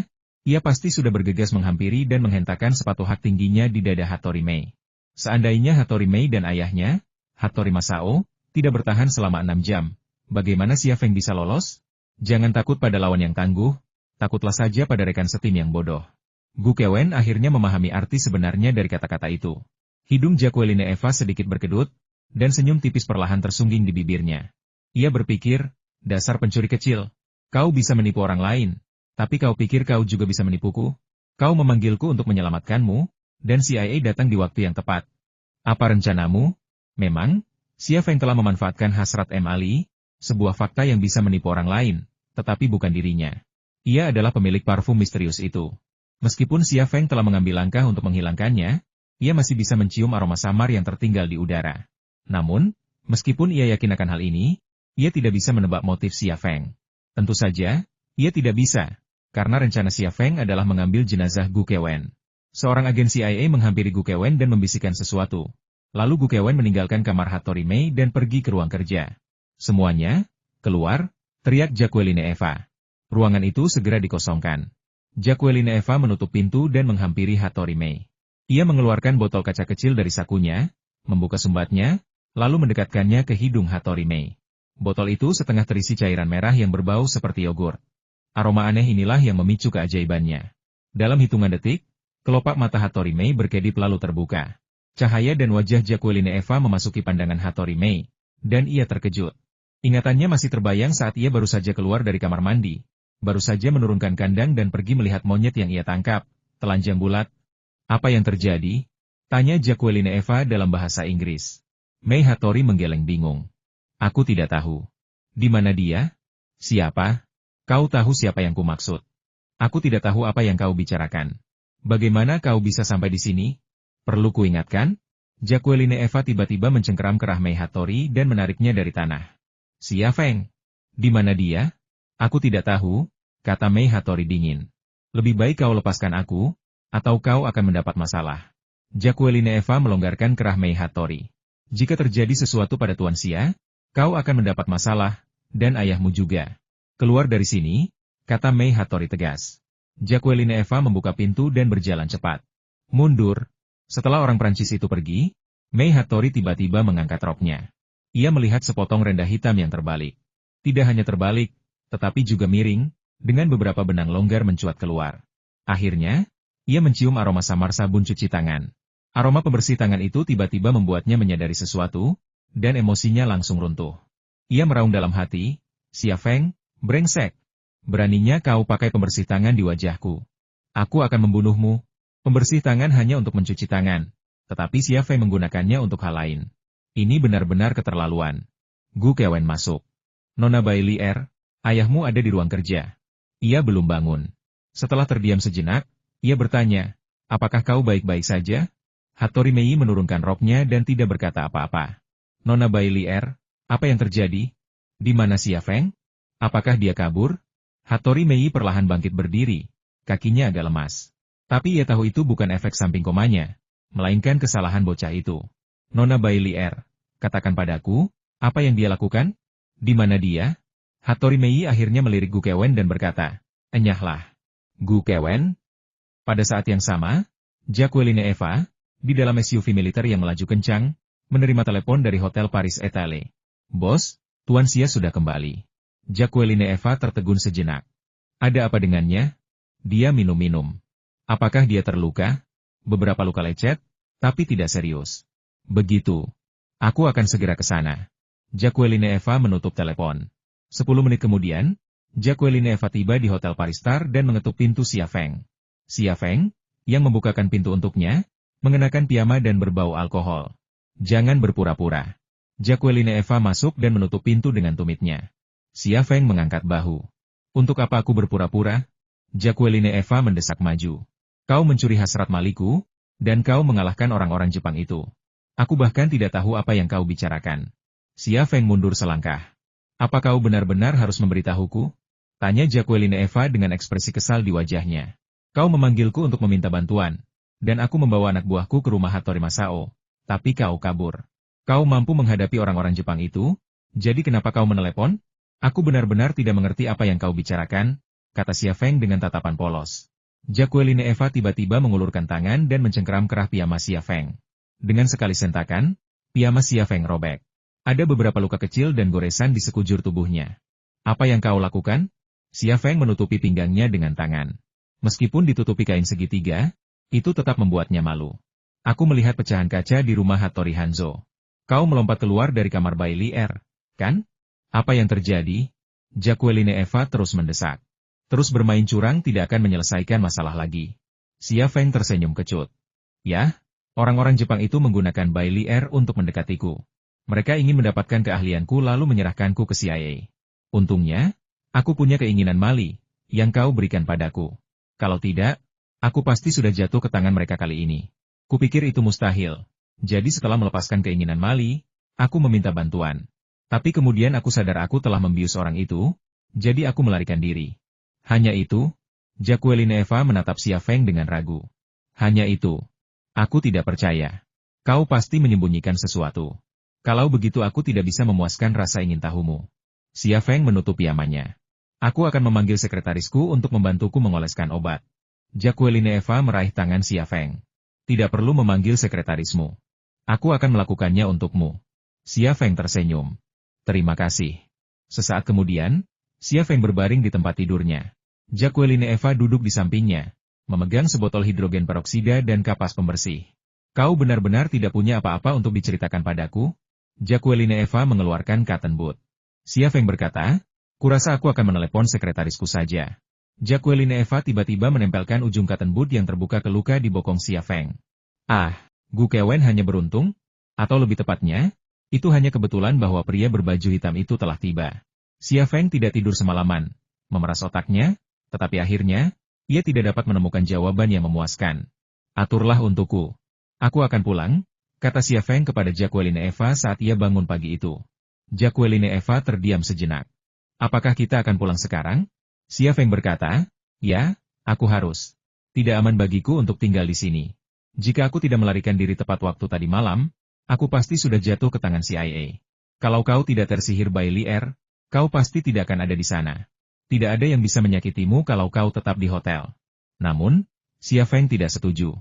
Speaker 1: ia pasti sudah bergegas menghampiri dan menghentakkan sepatu hak tingginya di dada Hattori Mei. Seandainya Hattori Mei dan ayahnya, Hattori Masao, tidak bertahan selama 6 jam, bagaimana Xia Feng bisa lolos? Jangan takut pada lawan yang tangguh, takutlah saja pada rekan setim yang bodoh. Gu Kewen akhirnya memahami arti sebenarnya dari kata-kata itu. Hidung Jacqueline Eva sedikit berkedut, dan senyum tipis perlahan tersungging di bibirnya. Ia berpikir, dasar pencuri kecil, kau bisa menipu orang lain, tapi kau pikir kau juga bisa menipuku? Kau memanggilku untuk menyelamatkanmu, dan CIA datang di waktu yang tepat. Apa rencanamu? Memang, Xia Feng telah memanfaatkan hasrat M. Ali, sebuah fakta yang bisa menipu orang lain, tetapi bukan dirinya. Ia adalah pemilik parfum misterius itu. Meskipun Xia Feng telah mengambil langkah untuk menghilangkannya, ia masih bisa mencium aroma samar yang tertinggal di udara. Namun, meskipun ia yakin akan hal ini, ia tidak bisa menebak motif Xia Feng. Tentu saja, ia tidak bisa, karena rencana Xia Feng adalah mengambil jenazah Gu Kewen. Seorang agen CIA menghampiri Gu Kewen dan membisikkan sesuatu. Lalu Gu Kewen meninggalkan kamar Hattori Mei dan pergi ke ruang kerja. Semuanya, keluar, teriak Jacqueline Eva. Ruangan itu segera dikosongkan. Jacqueline Eva menutup pintu dan menghampiri Hattori Mei. Ia mengeluarkan botol kaca kecil dari sakunya, membuka sumbatnya, lalu mendekatkannya ke hidung Hattori Mei. Botol itu setengah terisi cairan merah yang berbau seperti yogurt. Aroma aneh inilah yang memicu keajaibannya. Dalam hitungan detik, kelopak mata Hattori Mei berkedip lalu terbuka. Cahaya dan wajah Jacqueline Eva memasuki pandangan Hattori Mei, dan ia terkejut. Ingatannya masih terbayang saat ia baru saja keluar dari kamar mandi, baru saja menurunkan kandang dan pergi melihat monyet yang ia tangkap, telanjang bulat. Apa yang terjadi? Tanya Jacqueline Eva dalam bahasa Inggris. Mei Hattori menggeleng bingung. Aku tidak tahu. Di mana dia? Siapa? Kau tahu siapa yang kumaksud? Aku tidak tahu apa yang kau bicarakan. Bagaimana kau bisa sampai di sini? Perlu kuingatkan? Jacqueline Eva tiba-tiba mencengkeram kerah Mei Hattori dan menariknya dari tanah. Xia Feng. Di mana dia? Aku tidak tahu, kata Mei Hattori dingin. Lebih baik kau lepaskan aku, atau kau akan mendapat masalah. Jacqueline Eva melonggarkan kerah Mei Hattori. Jika terjadi sesuatu pada Tuan Xia, kau akan mendapat masalah, dan ayahmu juga. Keluar dari sini, kata Mei Hattori tegas. Jacqueline Eva membuka pintu dan berjalan cepat. Mundur. Setelah orang Prancis itu pergi, Mei Hattori tiba-tiba mengangkat roknya. Ia melihat sepotong renda hitam yang terbalik. Tidak hanya terbalik, tetapi juga miring, dengan beberapa benang longgar mencuat keluar. Akhirnya, ia mencium aroma samar sabun cuci tangan. Aroma pembersih tangan itu tiba-tiba membuatnya menyadari sesuatu, dan emosinya langsung runtuh. Ia meraung dalam hati, Xia Feng, brengsek. Beraninya kau pakai pembersih tangan di wajahku. Aku akan membunuhmu. Pembersih tangan hanya untuk mencuci tangan, tetapi Xia Feng menggunakannya untuk hal lain. Ini benar-benar keterlaluan. Gu Kewen masuk. Nona Bailey ayahmu ada di ruang kerja. Ia belum bangun. Setelah terdiam sejenak, ia bertanya, apakah kau baik-baik saja? Hattori Mei menurunkan roknya dan tidak berkata apa-apa. Nona Bailey apa yang terjadi? Di mana Xia Feng? Apakah dia kabur? Hattori Mei perlahan bangkit berdiri. Kakinya agak lemas. Tapi ia tahu itu bukan efek samping komanya, melainkan kesalahan bocah itu. Nona Bailey katakan padaku, apa yang dia lakukan? Di mana dia? Hattori Mei akhirnya melirik Gu Kewen dan berkata, enyahlah. Gu Kewen? Pada saat yang sama, Jacqueline Eva, di dalam SUV militer yang melaju kencang, menerima telepon dari Hotel Paris Etale. Bos, Tuan Xia sudah kembali. Jacqueline Eva tertegun sejenak. Ada apa dengannya? Dia minum-minum. Apakah dia terluka? Beberapa luka lecet, tapi tidak serius. Begitu. Aku akan segera ke sana. Jacqueline Eva menutup telepon. 10 menit kemudian, Jacqueline Eva tiba di Hotel Paris Star dan mengetuk pintu Xia Feng. Xia Feng, yang membukakan pintu untuknya, mengenakan piyama dan berbau alkohol. Jangan berpura-pura. Jacqueline Eva masuk dan menutup pintu dengan tumitnya. Xia Feng mengangkat bahu. Untuk apa aku berpura-pura? Jacqueline Eva mendesak maju. Kau mencuri hasrat maliku, dan kau mengalahkan orang-orang Jepang itu. Aku bahkan tidak tahu apa yang kau bicarakan. Xia Feng mundur selangkah. Apa kau benar-benar harus memberitahuku? Tanya Jacqueline Eva dengan ekspresi kesal di wajahnya. Kau memanggilku untuk meminta bantuan. Dan aku membawa anak buahku ke rumah Hattori Masao, tapi kau kabur. Kau mampu menghadapi orang-orang Jepang itu, jadi kenapa kau menelepon? Aku benar-benar tidak mengerti apa yang kau bicarakan, kata Xia Feng dengan tatapan polos. Jacqueline Eva tiba-tiba mengulurkan tangan dan mencengkeram kerah piyama Xia Feng. Dengan sekali sentakan, piyama Xia Feng robek. Ada beberapa luka kecil dan goresan di sekujur tubuhnya. Apa yang kau lakukan? Xia Feng menutupi pinggangnya dengan tangan. Meskipun ditutupi kain segitiga, itu tetap membuatnya malu. Aku melihat pecahan kaca di rumah Hattori Hanzo. Kau melompat keluar dari kamar Bailey kan? Apa yang terjadi? Jacqueline Eva terus mendesak. Terus bermain curang tidak akan menyelesaikan masalah lagi. Xia Feng tersenyum kecut. Ya, orang-orang Jepang itu menggunakan Bailey untuk mendekatiku. Mereka ingin mendapatkan keahlianku lalu menyerahkanku ke CIA. Untungnya, aku punya keinginan mali, yang kau berikan padaku. Kalau tidak, aku pasti sudah jatuh ke tangan mereka kali ini. Kupikir itu mustahil. Jadi setelah melepaskan keinginan mali, aku meminta bantuan. Tapi kemudian aku sadar aku telah membius orang itu, jadi aku melarikan diri. Hanya itu, Jacqueline Eva menatap Xia Feng dengan ragu. Hanya itu. Aku tidak percaya. Kau pasti menyembunyikan sesuatu. Kalau begitu aku tidak bisa memuaskan rasa ingin tahumu. Xia Feng menutup piyamanya. Aku akan memanggil sekretarisku untuk membantuku mengoleskan obat. Jacqueline Eva meraih tangan Xia Feng. Tidak perlu memanggil sekretarismu. Aku akan melakukannya untukmu. Xia Feng tersenyum. Terima kasih. Sesaat kemudian, Xia Feng berbaring di tempat tidurnya. Jacqueline Eva duduk di sampingnya, memegang sebotol hidrogen peroksida dan kapas pembersih. Kau benar-benar tidak punya apa-apa untuk diceritakan padaku? Jacqueline Eva mengeluarkan cotton bud. Xia Feng berkata, kurasa aku akan menelepon sekretarisku saja. Jacqueline Eva tiba-tiba menempelkan ujung cotton bud yang terbuka ke luka di bokong Xia Feng. Gu Kewen hanya beruntung? Atau lebih tepatnya, itu hanya kebetulan bahwa pria berbaju hitam itu telah tiba. Xia Feng tidak tidur semalaman, memeras otaknya, tetapi akhirnya, ia tidak dapat menemukan jawaban yang memuaskan. Aturlah untukku. Aku akan pulang, kata Xia Feng kepada Jacqueline Eva saat ia bangun pagi itu. Jacqueline Eva terdiam sejenak. Apakah kita akan pulang sekarang? Xia Feng berkata, ya, aku harus. Tidak aman bagiku untuk tinggal di sini. Jika aku tidak melarikan diri tepat waktu tadi malam, aku pasti sudah jatuh ke tangan CIA. Kalau kau tidak tersihir Bailey Air, kau pasti tidak akan ada di sana. Tidak ada yang bisa menyakitimu kalau kau tetap di hotel. Namun, Xia Feng tidak setuju.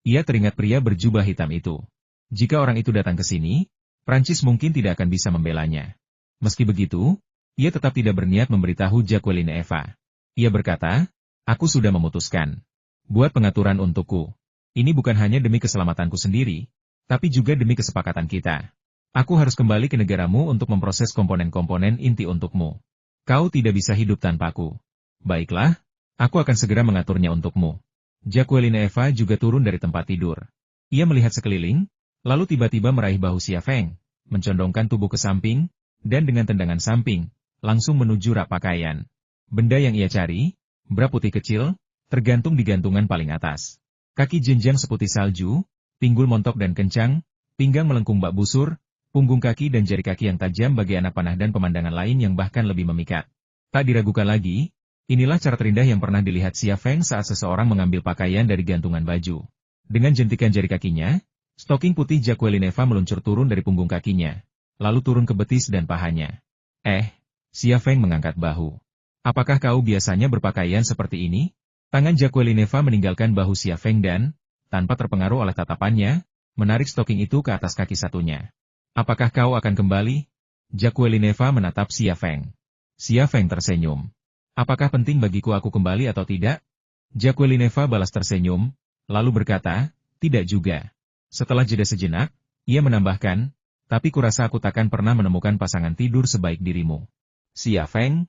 Speaker 1: Ia teringat pria berjubah hitam itu. Jika orang itu datang ke sini, Prancis mungkin tidak akan bisa membelanya. Meski begitu, ia tetap tidak berniat memberitahu Jacqueline Eva. Ia berkata, aku sudah memutuskan. Buat pengaturan untukku. Ini bukan hanya demi keselamatanku sendiri, tapi juga demi kesepakatan kita. Aku harus kembali ke negaramu untuk memproses komponen-komponen inti untukmu. Kau tidak bisa hidup tanpaku. Baiklah, aku akan segera mengaturnya untukmu. Jacqueline Eva juga turun dari tempat tidur. Ia melihat sekeliling, lalu tiba-tiba meraih bahu Xia Feng, mencondongkan tubuh ke samping, dan dengan tendangan samping, langsung menuju rak pakaian. Benda yang ia cari, bra putih kecil, tergantung di gantungan paling atas. Kaki jenjang seputih salju, pinggul montok dan kencang, pinggang melengkung bak busur, punggung kaki dan jari kaki yang tajam bagi anak panah dan pemandangan lain yang bahkan lebih memikat. Tak diragukan lagi, inilah cara terindah yang pernah dilihat Xia Feng saat seseorang mengambil pakaian dari gantungan baju. Dengan jentikan jari kakinya, stoking putih Jacqueline Eva meluncur turun dari punggung kakinya, lalu turun ke betis dan pahanya. Xia Feng mengangkat bahu. Apakah kau biasanya berpakaian seperti ini? Tangan Jacqueline Eva meninggalkan bahu Xia Feng dan, tanpa terpengaruh oleh tatapannya, menarik stoking itu ke atas kaki satunya. Apakah kau akan kembali? Jacqueline Eva menatap Xia Feng. Xia Feng tersenyum. Apakah penting bagiku aku kembali atau tidak? Jacqueline Eva balas tersenyum, lalu berkata, tidak juga. Setelah jeda sejenak, ia menambahkan, tapi kurasa aku takkan pernah menemukan pasangan tidur sebaik dirimu. Xia Feng.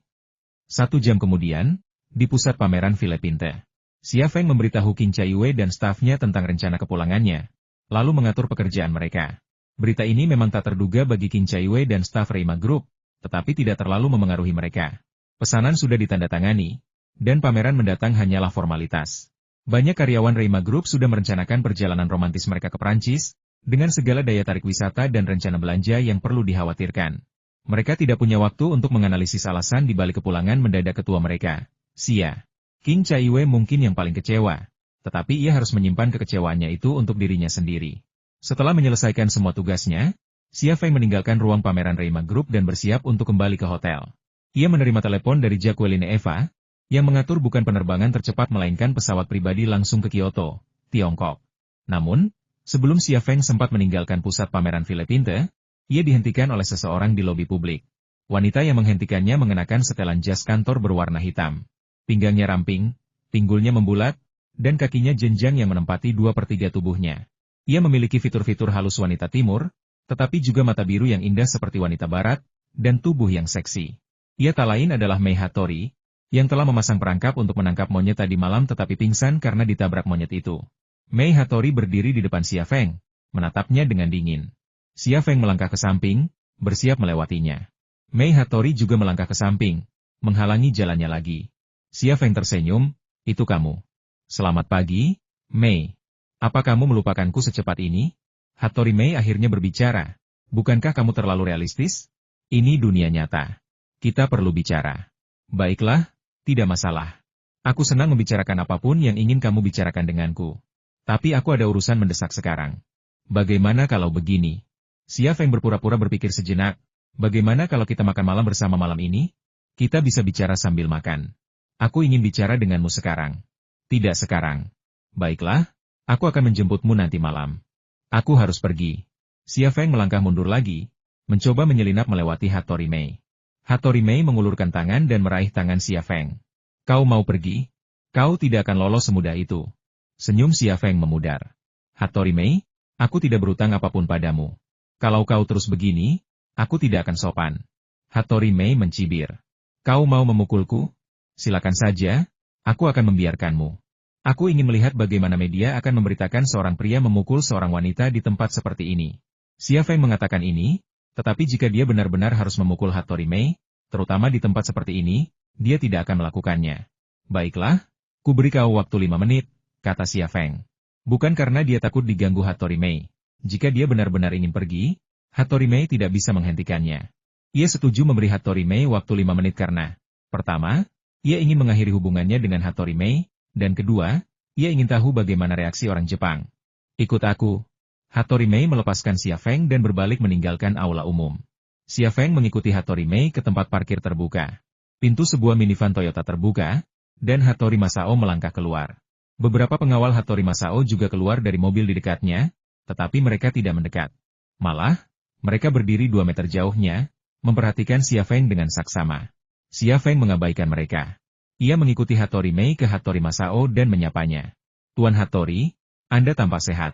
Speaker 1: 1 jam kemudian, di pusat pameran Philippinte, Xia Feng memberitahu Qin Chaiwei dan stafnya tentang rencana kepulangannya, lalu mengatur pekerjaan mereka. Berita ini memang tak terduga bagi Qin Chaiwei dan staf Reima Group, tetapi tidak terlalu memengaruhi mereka. Pesanan sudah ditandatangani, dan pameran mendatang hanyalah formalitas. Banyak karyawan Reima Group sudah merencanakan perjalanan romantis mereka ke Prancis, dengan segala daya tarik wisata dan rencana belanja yang perlu dikhawatirkan. Mereka tidak punya waktu untuk menganalisis alasan di balik kepulangan mendadak ketua mereka, Xia. Qin Chaiwei mungkin yang paling kecewa, tetapi ia harus menyimpan kekecewaannya itu untuk dirinya sendiri. Setelah menyelesaikan semua tugasnya, Xia Feng meninggalkan ruang pameran Reima Group dan bersiap untuk kembali ke hotel. Ia menerima telepon dari Jacqueline Eva, yang mengatur bukan penerbangan tercepat melainkan pesawat pribadi langsung ke Kyoto, Tiongkok. Namun, sebelum Xia Feng sempat meninggalkan pusat pameran Philippinte, ia dihentikan oleh seseorang di lobi publik. Wanita yang menghentikannya mengenakan setelan jas kantor berwarna hitam. Pinggangnya ramping, pinggulnya membulat, dan kakinya jenjang yang menempati 2/3 tubuhnya. Ia memiliki fitur-fitur halus wanita timur, tetapi juga mata biru yang indah seperti wanita barat, dan tubuh yang seksi. Ia tak lain adalah Mei Hattori, yang telah memasang perangkap untuk menangkap monyet tadi malam tetapi pingsan karena ditabrak monyet itu. Mei Hattori berdiri di depan Xia Feng, menatapnya dengan dingin. Xia Feng melangkah ke samping, bersiap melewatinya. Mei Hattori juga melangkah ke samping, menghalangi jalannya lagi. Xia Feng tersenyum, itu kamu. Selamat pagi, Mei. Apa kamu melupakanku secepat ini? Hattori Mei akhirnya berbicara. Bukankah kamu terlalu realistis? Ini dunia nyata. Kita perlu bicara. Baiklah, tidak masalah. Aku senang membicarakan apapun yang ingin kamu bicarakan denganku. Tapi aku ada urusan mendesak sekarang. Bagaimana kalau begini? Xia Feng berpura-pura berpikir sejenak. Bagaimana kalau kita makan malam bersama malam ini? Kita bisa bicara sambil makan. Aku ingin bicara denganmu sekarang. Tidak sekarang. Baiklah, aku akan menjemputmu nanti malam. Aku harus pergi. Xia Feng melangkah mundur lagi, mencoba menyelinap melewati Hattori Mei. Hattori Mei mengulurkan tangan dan meraih tangan Xia Feng. Kau mau pergi? Kau tidak akan lolos semudah itu. Senyum Xia Feng memudar. Hattori Mei, aku tidak berutang apapun padamu. Kalau kau terus begini, aku tidak akan sopan. Hattori Mei mencibir. Kau mau memukulku? Silakan saja, aku akan membiarkanmu. Aku ingin melihat bagaimana media akan memberitakan seorang pria memukul seorang wanita di tempat seperti ini. Xia Feng mengatakan ini, tetapi jika dia benar-benar harus memukul Hattori Mei, terutama di tempat seperti ini, dia tidak akan melakukannya. Baiklah, ku beri kau waktu 5 menit, kata Xia Feng. Bukan karena dia takut diganggu Hattori Mei. Jika dia benar-benar ingin pergi, Hattori Mei tidak bisa menghentikannya. Ia setuju memberi Hattori Mei waktu 5 menit karena, pertama, ia ingin mengakhiri hubungannya dengan Hattori Mei, dan kedua, Ia ingin tahu bagaimana reaksi orang Jepang. Ikut aku. Hattori Mei melepaskan Xia Feng dan berbalik meninggalkan aula umum. Xia Feng mengikuti Hattori Mei ke tempat parkir terbuka. Pintu sebuah minivan Toyota terbuka, dan Hattori Masao melangkah keluar. Beberapa pengawal Hattori Masao juga keluar dari mobil di dekatnya, tetapi mereka tidak mendekat. Malah, mereka berdiri 2 meter jauhnya, memperhatikan Xia Feng dengan saksama. Xia Feng mengabaikan mereka. Ia mengikuti Hattori Mei ke Hattori Masao dan menyapanya. Tuan Hattori, Anda tampak sehat.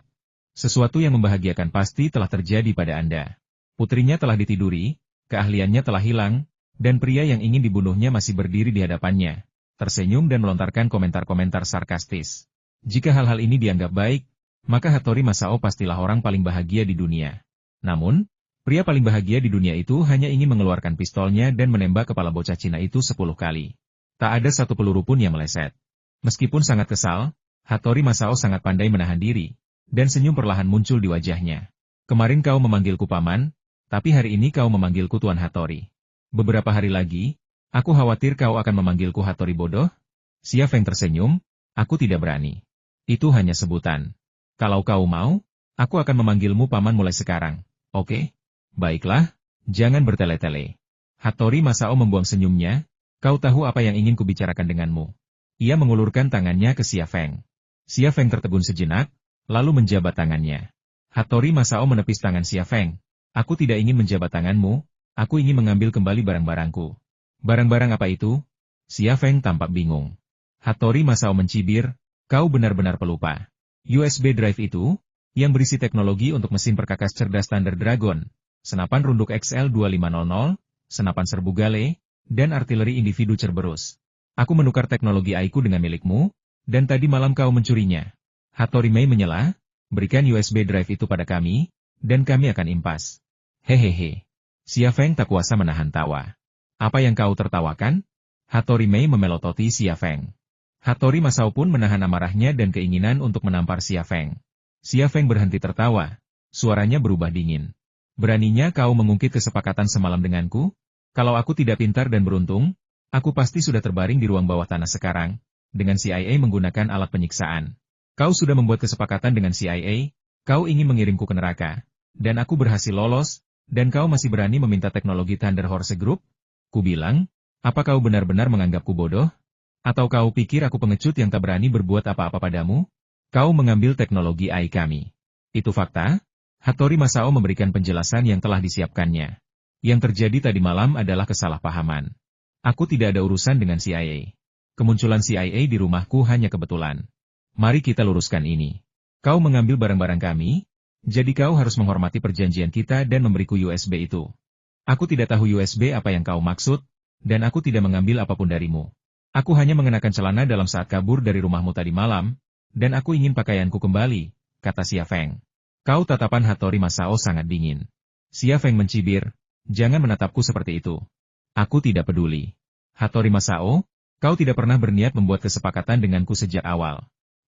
Speaker 1: Sesuatu yang membahagiakan pasti telah terjadi pada Anda. Putrinya telah ditiduri, keahliannya telah hilang, dan pria yang ingin dibunuhnya masih berdiri di hadapannya. Tersenyum dan melontarkan komentar-komentar sarkastis. Jika hal-hal ini dianggap baik, maka Hattori Masao pastilah orang paling bahagia di dunia. Namun, pria paling bahagia di dunia itu hanya ingin mengeluarkan pistolnya dan menembak kepala bocah Cina itu 10 kali. Tak ada satu peluru pun yang meleset. Meskipun sangat kesal, Hattori Masao sangat pandai menahan diri, dan senyum perlahan muncul di wajahnya. Kemarin kau memanggilku paman, tapi hari ini kau memanggilku Tuan Hattori. Beberapa hari lagi, aku khawatir kau akan memanggilku Hattori bodoh. Xia Feng tersenyum, aku tidak berani. Itu hanya sebutan. Kalau kau mau, aku akan memanggilmu paman mulai sekarang, oke? Baiklah, jangan bertele-tele. Hattori Masao membuang senyumnya, kau tahu apa yang ingin kubicarakan denganmu. Ia mengulurkan tangannya ke Xia Feng. Xia Feng tertegun sejenak, lalu menjabat tangannya. Hattori Masao menepis tangan Xia Feng. Aku tidak ingin menjabat tanganmu, aku ingin mengambil kembali barang-barangku. Barang-barang apa itu? Xia Feng tampak bingung. Hattori Masao mencibir, kau benar-benar pelupa. USB drive itu, yang berisi teknologi untuk mesin perkakas cerdas standar Dragon, senapan runduk XL2500, senapan serbu Gale, dan artileri individu Cerberus. Aku menukar teknologi AI-ku dengan milikmu, dan tadi malam kau mencurinya. Hattori Mei menyela, berikan USB drive itu pada kami, dan kami akan impas. Hehehe. Xia Feng tak kuasa menahan tawa. Apa yang kau tertawakan? Hattori Mei memelototi Xia Feng. Hattori Masao pun menahan amarahnya dan keinginan untuk menampar Xia Feng. Xia Feng berhenti tertawa. Suaranya berubah dingin. Beraninya kau mengungkit kesepakatan semalam denganku? Kalau aku tidak pintar dan beruntung, aku pasti sudah terbaring di ruang bawah tanah sekarang, dengan CIA menggunakan alat penyiksaan. Kau sudah membuat kesepakatan dengan CIA, kau ingin mengirimku ke neraka, dan aku berhasil lolos, dan kau masih berani meminta teknologi Thunder Horse Group? Ku bilang, apa kau benar-benar menganggapku bodoh? Atau kau pikir aku pengecut yang tak berani berbuat apa-apa padamu? Kau mengambil teknologi AI kami. Itu fakta? Hattori Masao memberikan penjelasan yang telah disiapkannya. Yang terjadi tadi malam adalah kesalahpahaman. Aku tidak ada urusan dengan CIA. Kemunculan CIA di rumahku hanya kebetulan. Mari kita luruskan ini. Kau mengambil barang-barang kami, jadi kau harus menghormati perjanjian kita dan memberiku USB itu. Aku tidak tahu USB apa yang kau maksud, dan aku tidak mengambil apapun darimu. Aku hanya mengenakan celana dalam saat kabur dari rumahmu tadi malam, dan aku ingin pakaianku kembali, kata Xia Feng. Kau tatapan Hattori Masao sangat dingin. Xia Feng mencibir, jangan menatapku seperti itu. Aku tidak peduli. Hattori Masao, kau tidak pernah berniat membuat kesepakatan denganku sejak awal.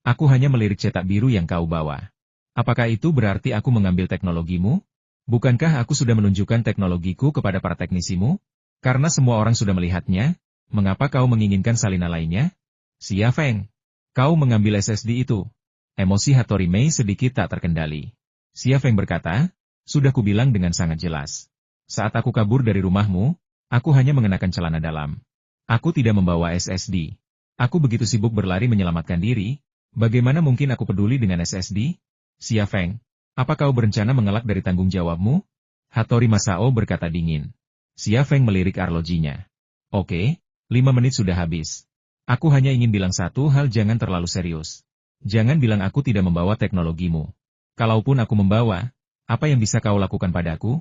Speaker 1: Aku hanya melirik cetak biru yang kau bawa. Apakah itu berarti aku mengambil teknologimu? Bukankah aku sudah menunjukkan teknologiku kepada para teknisimu? Karena semua orang sudah melihatnya, mengapa kau menginginkan salinan lainnya? Xia Feng, kau mengambil SSD itu. Emosi Hattori Mei sedikit tak terkendali. Xia Feng berkata, sudah kubilang dengan sangat jelas. Saat aku kabur dari rumahmu, aku hanya mengenakan celana dalam. Aku tidak membawa SSD. Aku begitu sibuk berlari menyelamatkan diri, bagaimana mungkin aku peduli dengan SSD? Xia Feng, apa kau berencana mengelak dari tanggung jawabmu? Hattori Masao berkata dingin. Xia Feng melirik arlojinya. Oke, 5 menit sudah habis. Aku hanya ingin bilang satu hal, jangan terlalu serius. Jangan bilang aku tidak membawa teknologimu. Kalaupun aku membawa, apa yang bisa kau lakukan padaku?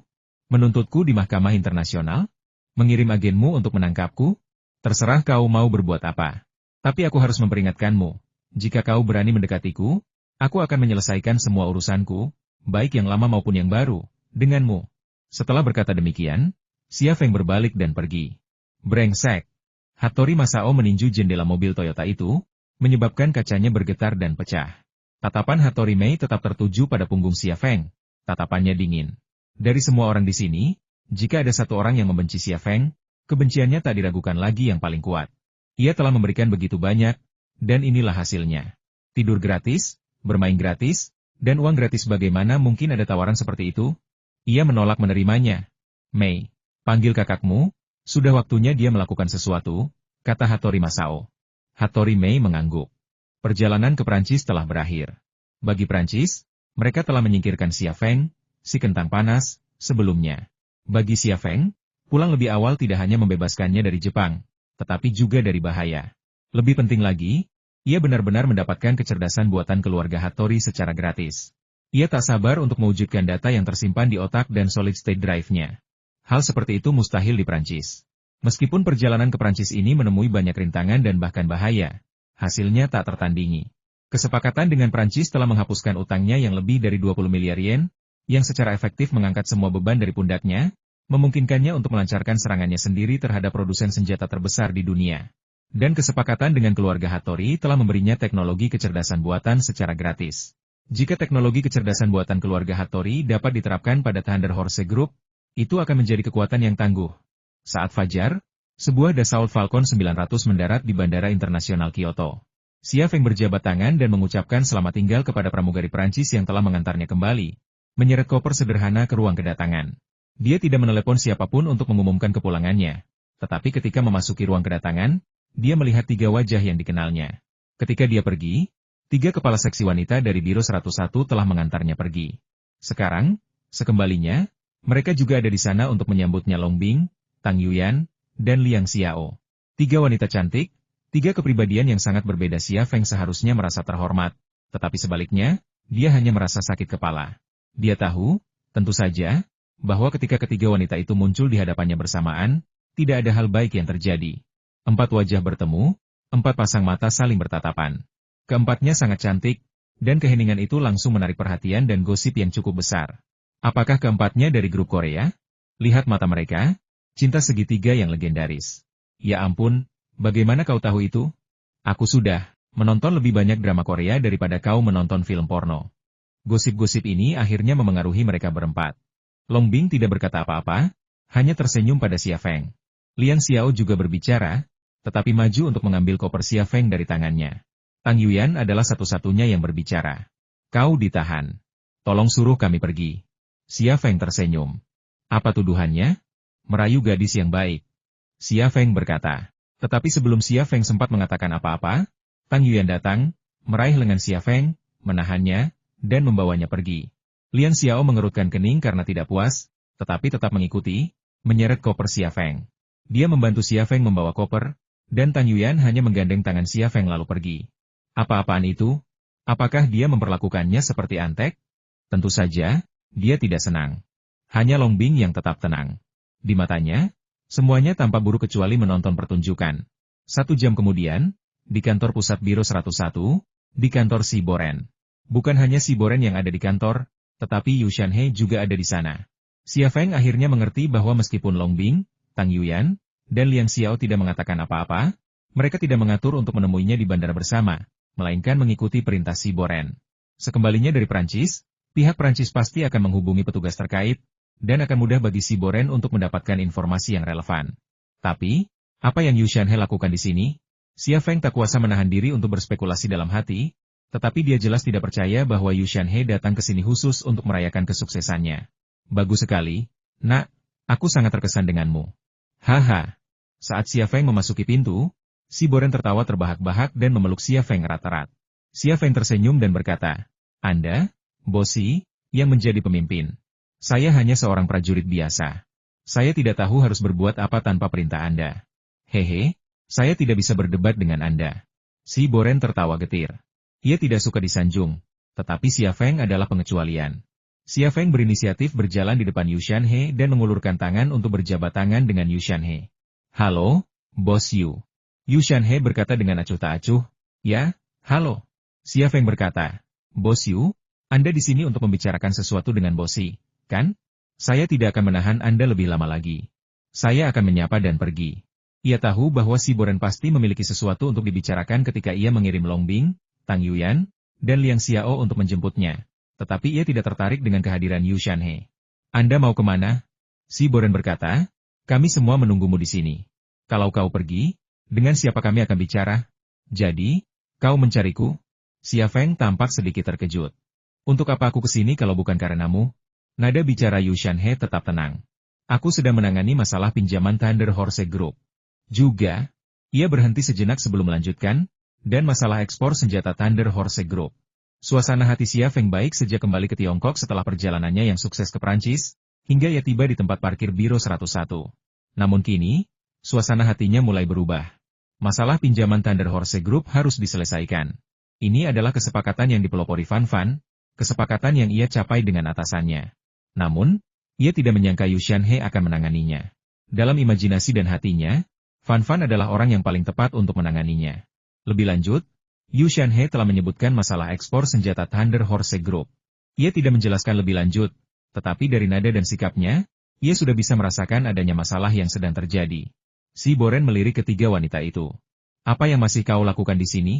Speaker 1: Menuntutku di mahkamah internasional? Mengirim agenmu untuk menangkapku? Terserah kau mau berbuat apa. Tapi aku harus memperingatkanmu, jika kau berani mendekatiku, aku akan menyelesaikan semua urusanku, baik yang lama maupun yang baru, denganmu. Setelah berkata demikian, Xia Feng berbalik dan pergi. Brengsek. Hattori Masao meninju jendela mobil Toyota itu, menyebabkan kacanya bergetar dan pecah. Tatapan Hattori Mei tetap tertuju pada punggung Xia Feng. Tatapannya dingin. Dari semua orang di sini, jika ada satu orang yang membenci Xia Feng, kebenciannya tak diragukan lagi yang paling kuat. Ia telah memberikan begitu banyak, dan inilah hasilnya. Tidur gratis, bermain gratis, dan uang gratis bagaimana mungkin ada tawaran seperti itu? Ia menolak menerimanya. Mei, panggil kakakmu, sudah waktunya dia melakukan sesuatu, kata Hattori Masao. Hattori Mei mengangguk. Perjalanan ke Prancis telah berakhir. Bagi Prancis, mereka telah menyingkirkan Xia Feng, si kentang panas, sebelumnya. Bagi Xia Feng, pulang lebih awal tidak hanya membebaskannya dari Jepang, tetapi juga dari bahaya. Lebih penting lagi, ia benar-benar mendapatkan kecerdasan buatan keluarga Hattori secara gratis. Ia tak sabar untuk mewujudkan data yang tersimpan di otak dan solid-state drive-nya. Hal seperti itu mustahil di Prancis. Meskipun perjalanan ke Prancis ini menemui banyak rintangan dan bahkan bahaya, hasilnya tak tertandingi. Kesepakatan dengan Prancis telah menghapuskan utangnya yang lebih dari 20 miliar yen, yang secara efektif mengangkat semua beban dari pundaknya, memungkinkannya untuk melancarkan serangannya sendiri terhadap produsen senjata terbesar di dunia. Dan kesepakatan dengan keluarga Hattori telah memberinya teknologi kecerdasan buatan secara gratis. Jika teknologi kecerdasan buatan keluarga Hattori dapat diterapkan pada Thunder Horse Group, itu akan menjadi kekuatan yang tangguh. Saat fajar, sebuah Dassault Falcon 900 mendarat di Bandara Internasional Kyoto. Xia Feng berjabat tangan dan mengucapkan selamat tinggal kepada pramugari Prancis yang telah mengantarnya kembali, menyeret koper sederhana ke ruang kedatangan. Dia tidak menelepon siapapun untuk mengumumkan kepulangannya, tetapi ketika memasuki ruang kedatangan, dia melihat 3 wajah yang dikenalnya. Ketika dia pergi, 3 kepala seksi wanita dari Biro 101 telah mengantarnya pergi. Sekarang, sekembalinya, mereka juga ada di sana untuk menyambutnya Long Bing, Tang Yuyan, dan Liang Xiao. 3 wanita cantik, 3 kepribadian yang sangat berbeda. Xia Feng seharusnya merasa terhormat, tetapi sebaliknya, dia hanya merasa sakit kepala. Dia tahu, tentu saja, bahwa ketika ketiga wanita itu muncul di hadapannya bersamaan, tidak ada hal baik yang terjadi. 4 wajah bertemu, 4 pasang mata saling bertatapan. Keempatnya sangat cantik, dan keheningan itu langsung menarik perhatian dan gosip yang cukup besar. Apakah keempatnya dari grup Korea? Lihat mata mereka, cinta segitiga yang legendaris. Ya ampun, bagaimana kau tahu itu? Aku sudah menonton lebih banyak drama Korea daripada kau menonton film porno. Gosip-gosip ini akhirnya memengaruhi mereka berempat. Long Bing tidak berkata apa-apa, hanya tersenyum pada Xia Feng. Liang Xiao juga berbicara, tetapi maju untuk mengambil koper Xia Feng dari tangannya. Tang Yuyan adalah satu-satunya yang berbicara. Kau ditahan. Tolong suruh kami pergi. Xia Feng tersenyum. Apa tuduhannya? Merayu gadis yang baik. Xia Feng berkata. Tetapi sebelum Xia Feng sempat mengatakan apa-apa, Tang Yuyan datang, meraih lengan Xia Feng, menahannya, dan membawanya pergi. Liang Xiao mengerutkan kening karena tidak puas, tetapi tetap mengikuti, menyeret koper Xia Feng. Dia membantu Xia Feng membawa koper, dan Tang Yuyan hanya menggandeng tangan Xia Feng lalu pergi. Apa-apaan itu? Apakah dia memperlakukannya seperti antek? Tentu saja, dia tidak senang. Hanya Long Bing yang tetap tenang. Di matanya, semuanya tampak buruk kecuali menonton pertunjukan. 1 jam kemudian, di kantor pusat Biro 101, di kantor Si Boren. Bukan hanya Si Boren yang ada di kantor, tetapi Yu Shanhe juga ada di sana. Xia Feng akhirnya mengerti bahwa meskipun Long Bing, Tang Yuyan, dan Liang Xiao tidak mengatakan apa-apa, mereka tidak mengatur untuk menemuinya di bandara bersama, melainkan mengikuti perintah Si Boren. Sekembalinya dari Prancis, pihak Prancis pasti akan menghubungi petugas terkait, dan akan mudah bagi Si Boren untuk mendapatkan informasi yang relevan. Tapi, apa yang Yu Shanhe lakukan di sini? Xia Feng tak kuasa menahan diri untuk berspekulasi dalam hati, tetapi dia jelas tidak percaya bahwa Yu Shanhe datang ke sini khusus untuk merayakan kesuksesannya. Bagus sekali, nak, aku sangat terkesan denganmu. Haha. Saat Xia Feng memasuki pintu, Si Boren tertawa terbahak-bahak dan memeluk Xia Feng erat-erat. Xia Feng tersenyum dan berkata, Anda, Bosi, yang menjadi pemimpin. Saya hanya seorang prajurit biasa. Saya tidak tahu harus berbuat apa tanpa perintah Anda. Hehe, saya tidak bisa berdebat dengan Anda. Si Boren tertawa getir. Ia tidak suka disanjung, tetapi Xia Feng adalah pengecualian. Xia Feng berinisiatif berjalan di depan Yu Shanhe dan mengulurkan tangan untuk berjabat tangan dengan Yu Shanhe. Halo, Bos Yu. Yu Shanhe berkata dengan acuh tak acuh. Ya, halo. Xia Feng berkata, Bos Yu, Anda di sini untuk membicarakan sesuatu dengan Bosi, kan? Saya tidak akan menahan Anda lebih lama lagi. Saya akan menyapa dan pergi. Ia tahu bahwa Si Boren pasti memiliki sesuatu untuk dibicarakan ketika ia mengirim Long Bing, Tang Yuyan, dan Liang Xiao untuk menjemputnya. Tetapi ia tidak tertarik dengan kehadiran Yu Shanhe. Anda mau kemana? Si Boren berkata, kami semua menunggumu di sini. Kalau kau pergi, dengan siapa kami akan bicara? Jadi, kau mencariku? Xia Feng tampak sedikit terkejut. Untuk apa aku kesini kalau bukan karenamu? Nada bicara Yu Shanhe tetap tenang. Aku sedang menangani masalah pinjaman Thunder Horse Group. Juga, ia berhenti sejenak sebelum melanjutkan, dan masalah ekspor senjata Thunder Horse Group. Suasana hati Xia Feng baik sejak kembali ke Tiongkok setelah perjalanannya yang sukses ke Prancis, hingga ia tiba di tempat parkir Biro 101. Namun kini, suasana hatinya mulai berubah. Masalah pinjaman Thunder Horse Group harus diselesaikan. Ini adalah kesepakatan yang dipelopori Fan Fan, kesepakatan yang ia capai dengan atasannya. Namun, ia tidak menyangka Yu Shanhe akan menanganinya. Dalam imajinasi dan hatinya, Fan Fan adalah orang yang paling tepat untuk menanganinya. Lebih lanjut, Yu Shanhe telah menyebutkan masalah ekspor senjata Thunder Horse Group. Ia tidak menjelaskan lebih lanjut, tetapi dari nada dan sikapnya, ia sudah bisa merasakan adanya masalah yang sedang terjadi. Si Boren melirik ketiga wanita itu. Apa yang masih kau lakukan di sini?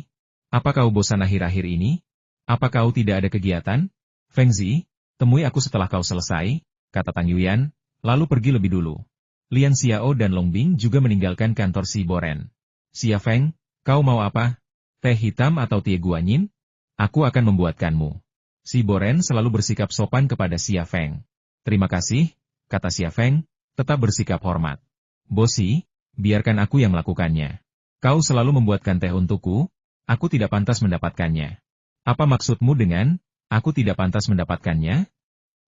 Speaker 1: Apa kau bosan akhir-akhir ini? Apa kau tidak ada kegiatan? Feng Zi, temui aku setelah kau selesai, kata Tang Yuyan, lalu pergi lebih dulu. Lian Xiao dan Long Bing juga meninggalkan kantor Si Boren. Xia Feng, kau mau apa? Teh hitam atau tie guanyin? Aku akan membuatkanmu. Si Boren selalu bersikap sopan kepada Xia Feng. Terima kasih, kata Xia Feng, tetap bersikap hormat. Bosi, biarkan aku yang melakukannya. Kau selalu membuatkan teh untukku, aku tidak pantas mendapatkannya. Apa maksudmu dengan, aku tidak pantas mendapatkannya?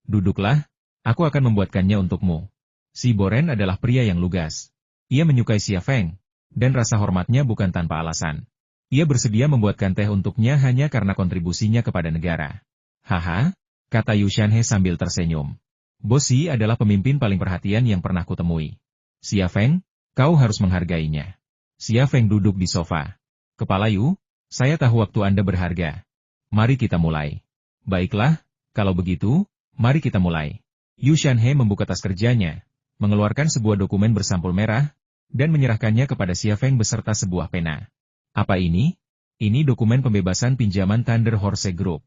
Speaker 1: Duduklah, aku akan membuatkannya untukmu. Si Boren adalah pria yang lugas. Ia menyukai Xia Feng, dan rasa hormatnya bukan tanpa alasan. Ia bersedia membuatkan teh untuknya hanya karena kontribusinya kepada negara. Haha, kata Yu Shanhe sambil tersenyum. Bosi adalah pemimpin paling perhatian yang pernah kutemui. Xia Feng, kau harus menghargainya. Xia Feng duduk di sofa. Kepala Yu, saya tahu waktu Anda berharga. Mari kita mulai. Baiklah, kalau begitu, mari kita mulai. Yu Shanhe membuka tas kerjanya, mengeluarkan sebuah dokumen bersampul merah, dan menyerahkannya kepada Xia Feng beserta sebuah pena. Apa ini? Ini dokumen pembebasan pinjaman Thunder Horse Group.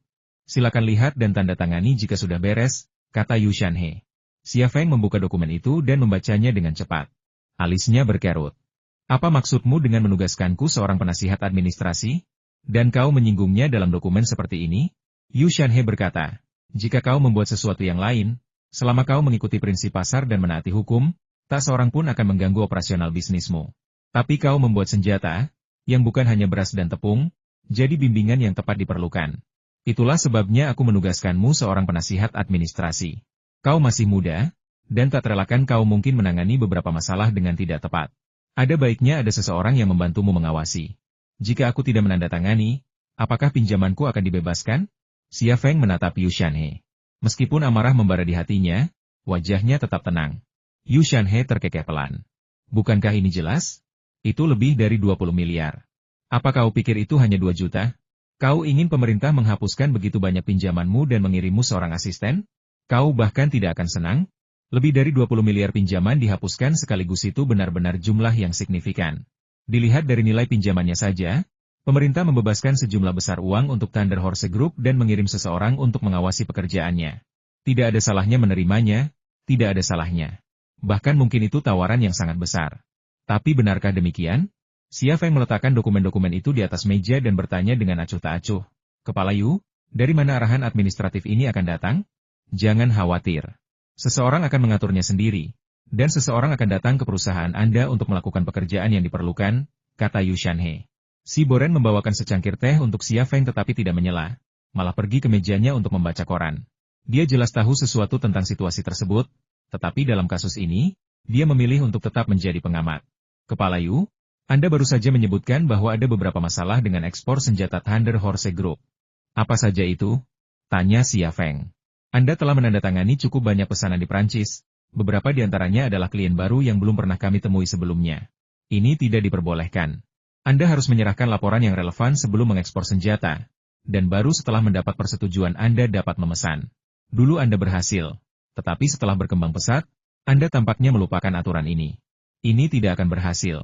Speaker 1: Silakan lihat dan tanda tangani jika sudah beres, kata Yu Shanhe. Xia Feng membuka dokumen itu dan membacanya dengan cepat. Alisnya berkerut. Apa maksudmu dengan menugaskanku seorang penasihat administrasi? Dan kau menyinggungnya dalam dokumen seperti ini? Yu Shanhe berkata, jika kau membuat sesuatu yang lain, selama kau mengikuti prinsip pasar dan menaati hukum, tak seorang pun akan mengganggu operasional bisnismu. Tapi kau membuat senjata, yang bukan hanya beras dan tepung, jadi bimbingan yang tepat diperlukan. Itulah sebabnya aku menugaskanmu seorang penasihat administrasi. Kau masih muda, dan tak terelakkan kau mungkin menangani beberapa masalah dengan tidak tepat. Ada baiknya ada seseorang yang membantumu mengawasi. Jika aku tidak menandatangani, apakah pinjamanku akan dibebaskan? Xia Feng menatap Yu Shanhe. Meskipun amarah membara di hatinya, wajahnya tetap tenang. Yu Shanhe terkekeh pelan. Bukankah ini jelas? Itu lebih dari 20 miliar. Apa kau pikir itu hanya 2 juta? Kau ingin pemerintah menghapuskan begitu banyak pinjamanmu dan mengirimmu seorang asisten? Kau bahkan tidak akan senang? Lebih dari 20 miliar pinjaman dihapuskan sekaligus itu benar-benar jumlah yang signifikan. Dilihat dari nilai pinjamannya saja, pemerintah membebaskan sejumlah besar uang untuk Thunder Horse Group dan mengirim seseorang untuk mengawasi pekerjaannya. Tidak ada salahnya menerimanya, tidak ada salahnya. Bahkan mungkin itu tawaran yang sangat besar. Tapi benarkah demikian? Xia Feng meletakkan dokumen-dokumen itu di atas meja dan bertanya dengan acuh tak acuh. Kepala Yu, dari mana arahan administratif ini akan datang? Jangan khawatir. Seseorang akan mengaturnya sendiri, dan seseorang akan datang ke perusahaan Anda untuk melakukan pekerjaan yang diperlukan, kata Yu Shanhe. Si Boren membawakan secangkir teh untuk Xia Feng tetapi tidak menyela, malah pergi ke mejanya untuk membaca koran. Dia jelas tahu sesuatu tentang situasi tersebut, tetapi dalam kasus ini, dia memilih untuk tetap menjadi pengamat. Kepala Yu, Anda baru saja menyebutkan bahwa ada beberapa masalah dengan ekspor senjata Thunder Horse Group. Apa saja itu? Tanya Xia Feng. Anda telah menandatangani cukup banyak pesanan di Prancis, beberapa di antaranya adalah klien baru yang belum pernah kami temui sebelumnya. Ini tidak diperbolehkan. Anda harus menyerahkan laporan yang relevan sebelum mengekspor senjata, dan baru setelah mendapat persetujuan Anda dapat memesan. Dulu Anda berhasil, tetapi setelah berkembang pesat, Anda tampaknya melupakan aturan ini. Ini tidak akan berhasil.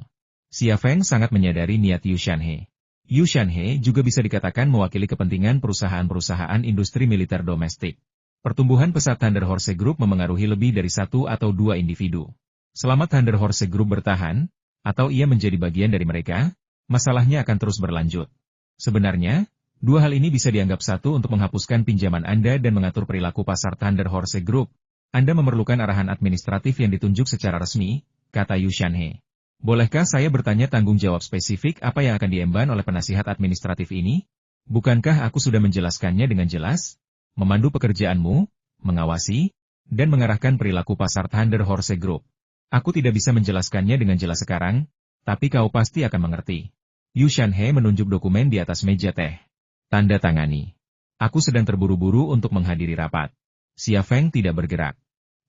Speaker 1: Xia Feng sangat menyadari niat Yu Shanhe. Yu Shanhe juga bisa dikatakan mewakili kepentingan perusahaan-perusahaan industri militer domestik. Pertumbuhan pesat Thunder Horse Group memengaruhi lebih dari 1 atau 2 individu. Selama Thunder Horse Group bertahan, atau ia menjadi bagian dari mereka, masalahnya akan terus berlanjut. Sebenarnya, Dua hal ini bisa dianggap satu untuk menghapuskan pinjaman Anda dan mengatur perilaku pasar Thunder Horse Group. Anda memerlukan arahan administratif yang ditunjuk secara resmi, kata Yu Shanhe. Bolehkah saya bertanya tanggung jawab spesifik apa yang akan diemban oleh penasihat administratif ini? Bukankah aku sudah menjelaskannya dengan jelas? Memandu pekerjaanmu, mengawasi, dan mengarahkan perilaku pasar Thunder Horse Group. Aku tidak bisa menjelaskannya dengan jelas sekarang, tapi kau pasti akan mengerti. Yu Shanhe menunjuk dokumen di atas meja teh. Tanda tangani. Aku sedang terburu-buru untuk menghadiri rapat. Xia Feng tidak bergerak.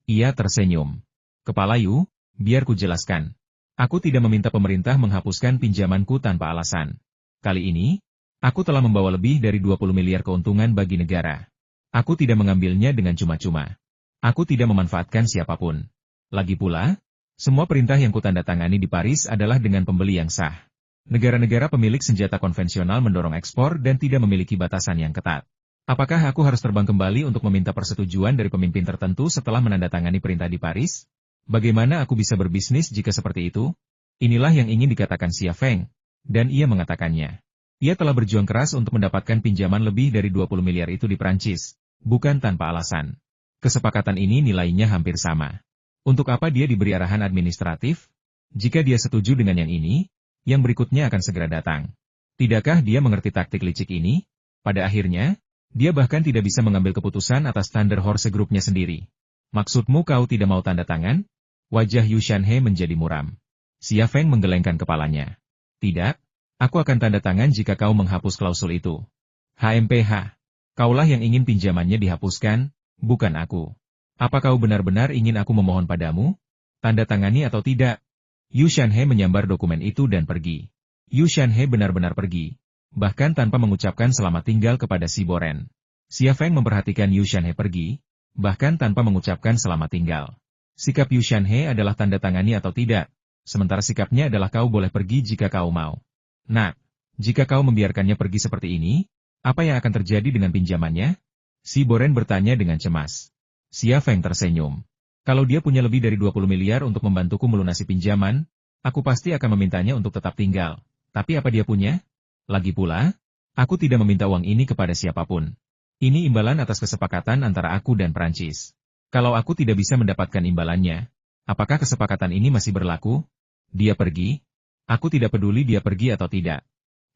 Speaker 1: Ia tersenyum. Kepala Yu, biar ku jelaskan. Aku tidak meminta pemerintah menghapuskan pinjamanku tanpa alasan. Kali ini, aku telah membawa lebih dari 20 miliar keuntungan bagi negara. Aku tidak mengambilnya dengan cuma-cuma. Aku tidak memanfaatkan siapapun. Lagi pula, semua perintah yang kutandatangani di Paris adalah dengan pembeli yang sah. Negara-negara pemilik senjata konvensional mendorong ekspor dan tidak memiliki batasan yang ketat. Apakah aku harus terbang kembali untuk meminta persetujuan dari pemimpin tertentu setelah menandatangani perintah di Paris? Bagaimana aku bisa berbisnis jika seperti itu? Inilah yang ingin dikatakan Xia Feng, dan ia mengatakannya. Ia telah berjuang keras untuk mendapatkan pinjaman lebih dari 20 miliar itu di Prancis, bukan tanpa alasan. Kesepakatan ini nilainya hampir sama. Untuk apa dia diberi arahan administratif? Jika dia setuju dengan yang ini, yang berikutnya akan segera datang. Tidakkah dia mengerti taktik licik ini? Pada akhirnya, dia bahkan tidak bisa mengambil keputusan atas Thunder Horse Group-nya sendiri. Maksudmu kau tidak mau tanda tangan? Wajah Yu Shanhe menjadi muram. Xia Feng menggelengkan kepalanya. Tidak, aku akan tanda tangan jika kau menghapus klausul itu. HMPH, kaulah yang ingin pinjamannya dihapuskan, bukan aku. Apa kau benar-benar ingin aku memohon padamu? Tanda tangani atau tidak? Yu Shanhe menyambar dokumen itu dan pergi. Yu Shanhe benar-benar pergi, bahkan tanpa mengucapkan selamat tinggal kepada si Boren. Xia Feng memperhatikan Yu Shanhe pergi, bahkan tanpa mengucapkan selamat tinggal. Sikap Yu Shanhe adalah tanda tangani atau tidak, sementara sikapnya adalah kau boleh pergi jika kau mau. Nah, jika kau membiarkannya pergi seperti ini, apa yang akan terjadi dengan pinjamannya? Si Boren bertanya dengan cemas. Xia Feng tersenyum. Kalau dia punya lebih dari 20 miliar untuk membantuku melunasi pinjaman, aku pasti akan memintanya untuk tetap tinggal. Tapi apa dia punya? Lagi pula, aku tidak meminta uang ini kepada siapapun. Ini imbalan atas kesepakatan antara aku dan Prancis. Kalau aku tidak bisa mendapatkan imbalannya, apakah kesepakatan ini masih berlaku? Dia pergi? Aku tidak peduli dia pergi atau tidak.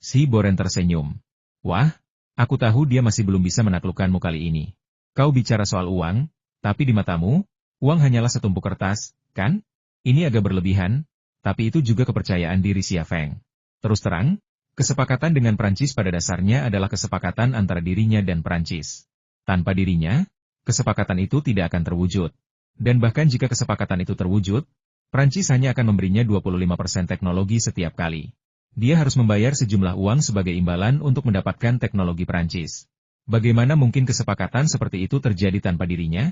Speaker 1: Si Boren tersenyum. Wah, aku tahu dia masih belum bisa menaklukkanmu kali ini. Kau bicara soal uang, tapi di matamu, uang hanyalah setumpuk kertas, kan? Ini agak berlebihan, tapi itu juga kepercayaan diri Xia Feng. Terus terang, kesepakatan dengan Prancis pada dasarnya adalah kesepakatan antara dirinya dan Prancis. Tanpa dirinya, kesepakatan itu tidak akan terwujud. Dan bahkan jika kesepakatan itu terwujud, Prancis hanya akan memberinya 25% teknologi setiap kali. Dia harus membayar sejumlah uang sebagai imbalan untuk mendapatkan teknologi Prancis. Bagaimana mungkin kesepakatan seperti itu terjadi tanpa dirinya?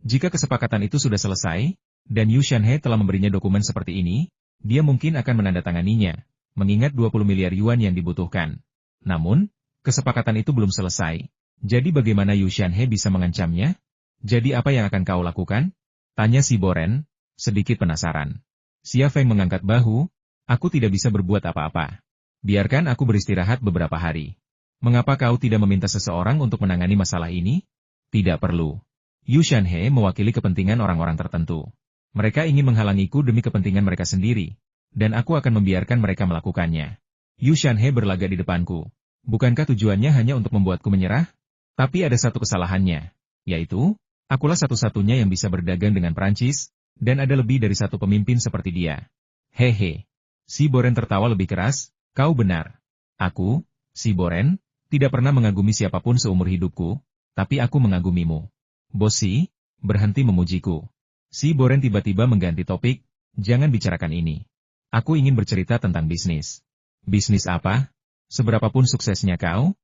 Speaker 1: Jika kesepakatan itu sudah selesai, dan Yu Shanhe telah memberinya dokumen seperti ini, dia mungkin akan menandatanganinya, mengingat 20 miliar yuan yang dibutuhkan. Namun, kesepakatan itu belum selesai. Jadi bagaimana Yu Shanhe bisa mengancamnya? Jadi apa yang akan kau lakukan? Tanya si Boren, sedikit penasaran. Xia Feng mengangkat bahu, aku tidak bisa berbuat apa-apa. Biarkan aku beristirahat beberapa hari. Mengapa kau tidak meminta seseorang untuk menangani masalah ini? Tidak perlu. Yu Shanhe mewakili kepentingan orang-orang tertentu. Mereka ingin menghalangiku demi kepentingan mereka sendiri, dan aku akan membiarkan mereka melakukannya. Yu Shanhe berlagak di depanku. Bukankah tujuannya hanya untuk membuatku menyerah? Tapi ada satu kesalahannya, yaitu, akulah satu-satunya yang bisa berdagang dengan Prancis, dan ada lebih dari satu pemimpin seperti dia. Hehe. Si Boren tertawa lebih keras, kau benar. Aku, si Boren, tidak pernah mengagumi siapapun seumur hidupku, tapi aku mengagumimu. Bosi, berhenti memujiku. Si Boren tiba-tiba mengganti topik, jangan bicarakan ini. Aku ingin bercerita tentang bisnis. Bisnis apa? Seberapapun suksesnya kau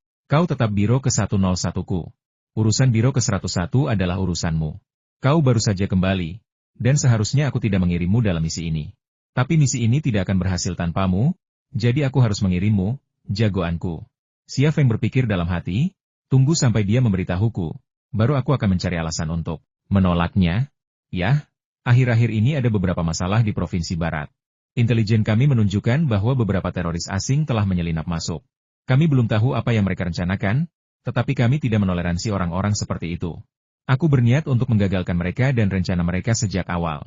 Speaker 1: tetap biro ke-101-ku. Urusan biro ke-101 adalah urusanmu. Kau baru saja kembali, dan seharusnya aku tidak mengirimmu dalam misi ini. Tapi misi ini tidak akan berhasil tanpamu, jadi aku harus mengirimmu, jagoanku. Xia Feng berpikir dalam hati, tunggu sampai dia memberitahuku. Baru aku akan mencari alasan untuk menolaknya. Ya, akhir-akhir ini ada beberapa masalah di Provinsi Barat. Intelijen kami menunjukkan bahwa beberapa teroris asing telah menyelinap masuk. Kami belum tahu apa yang mereka rencanakan, tetapi kami tidak menoleransi orang-orang seperti itu. Aku berniat untuk menggagalkan mereka dan rencana mereka sejak awal.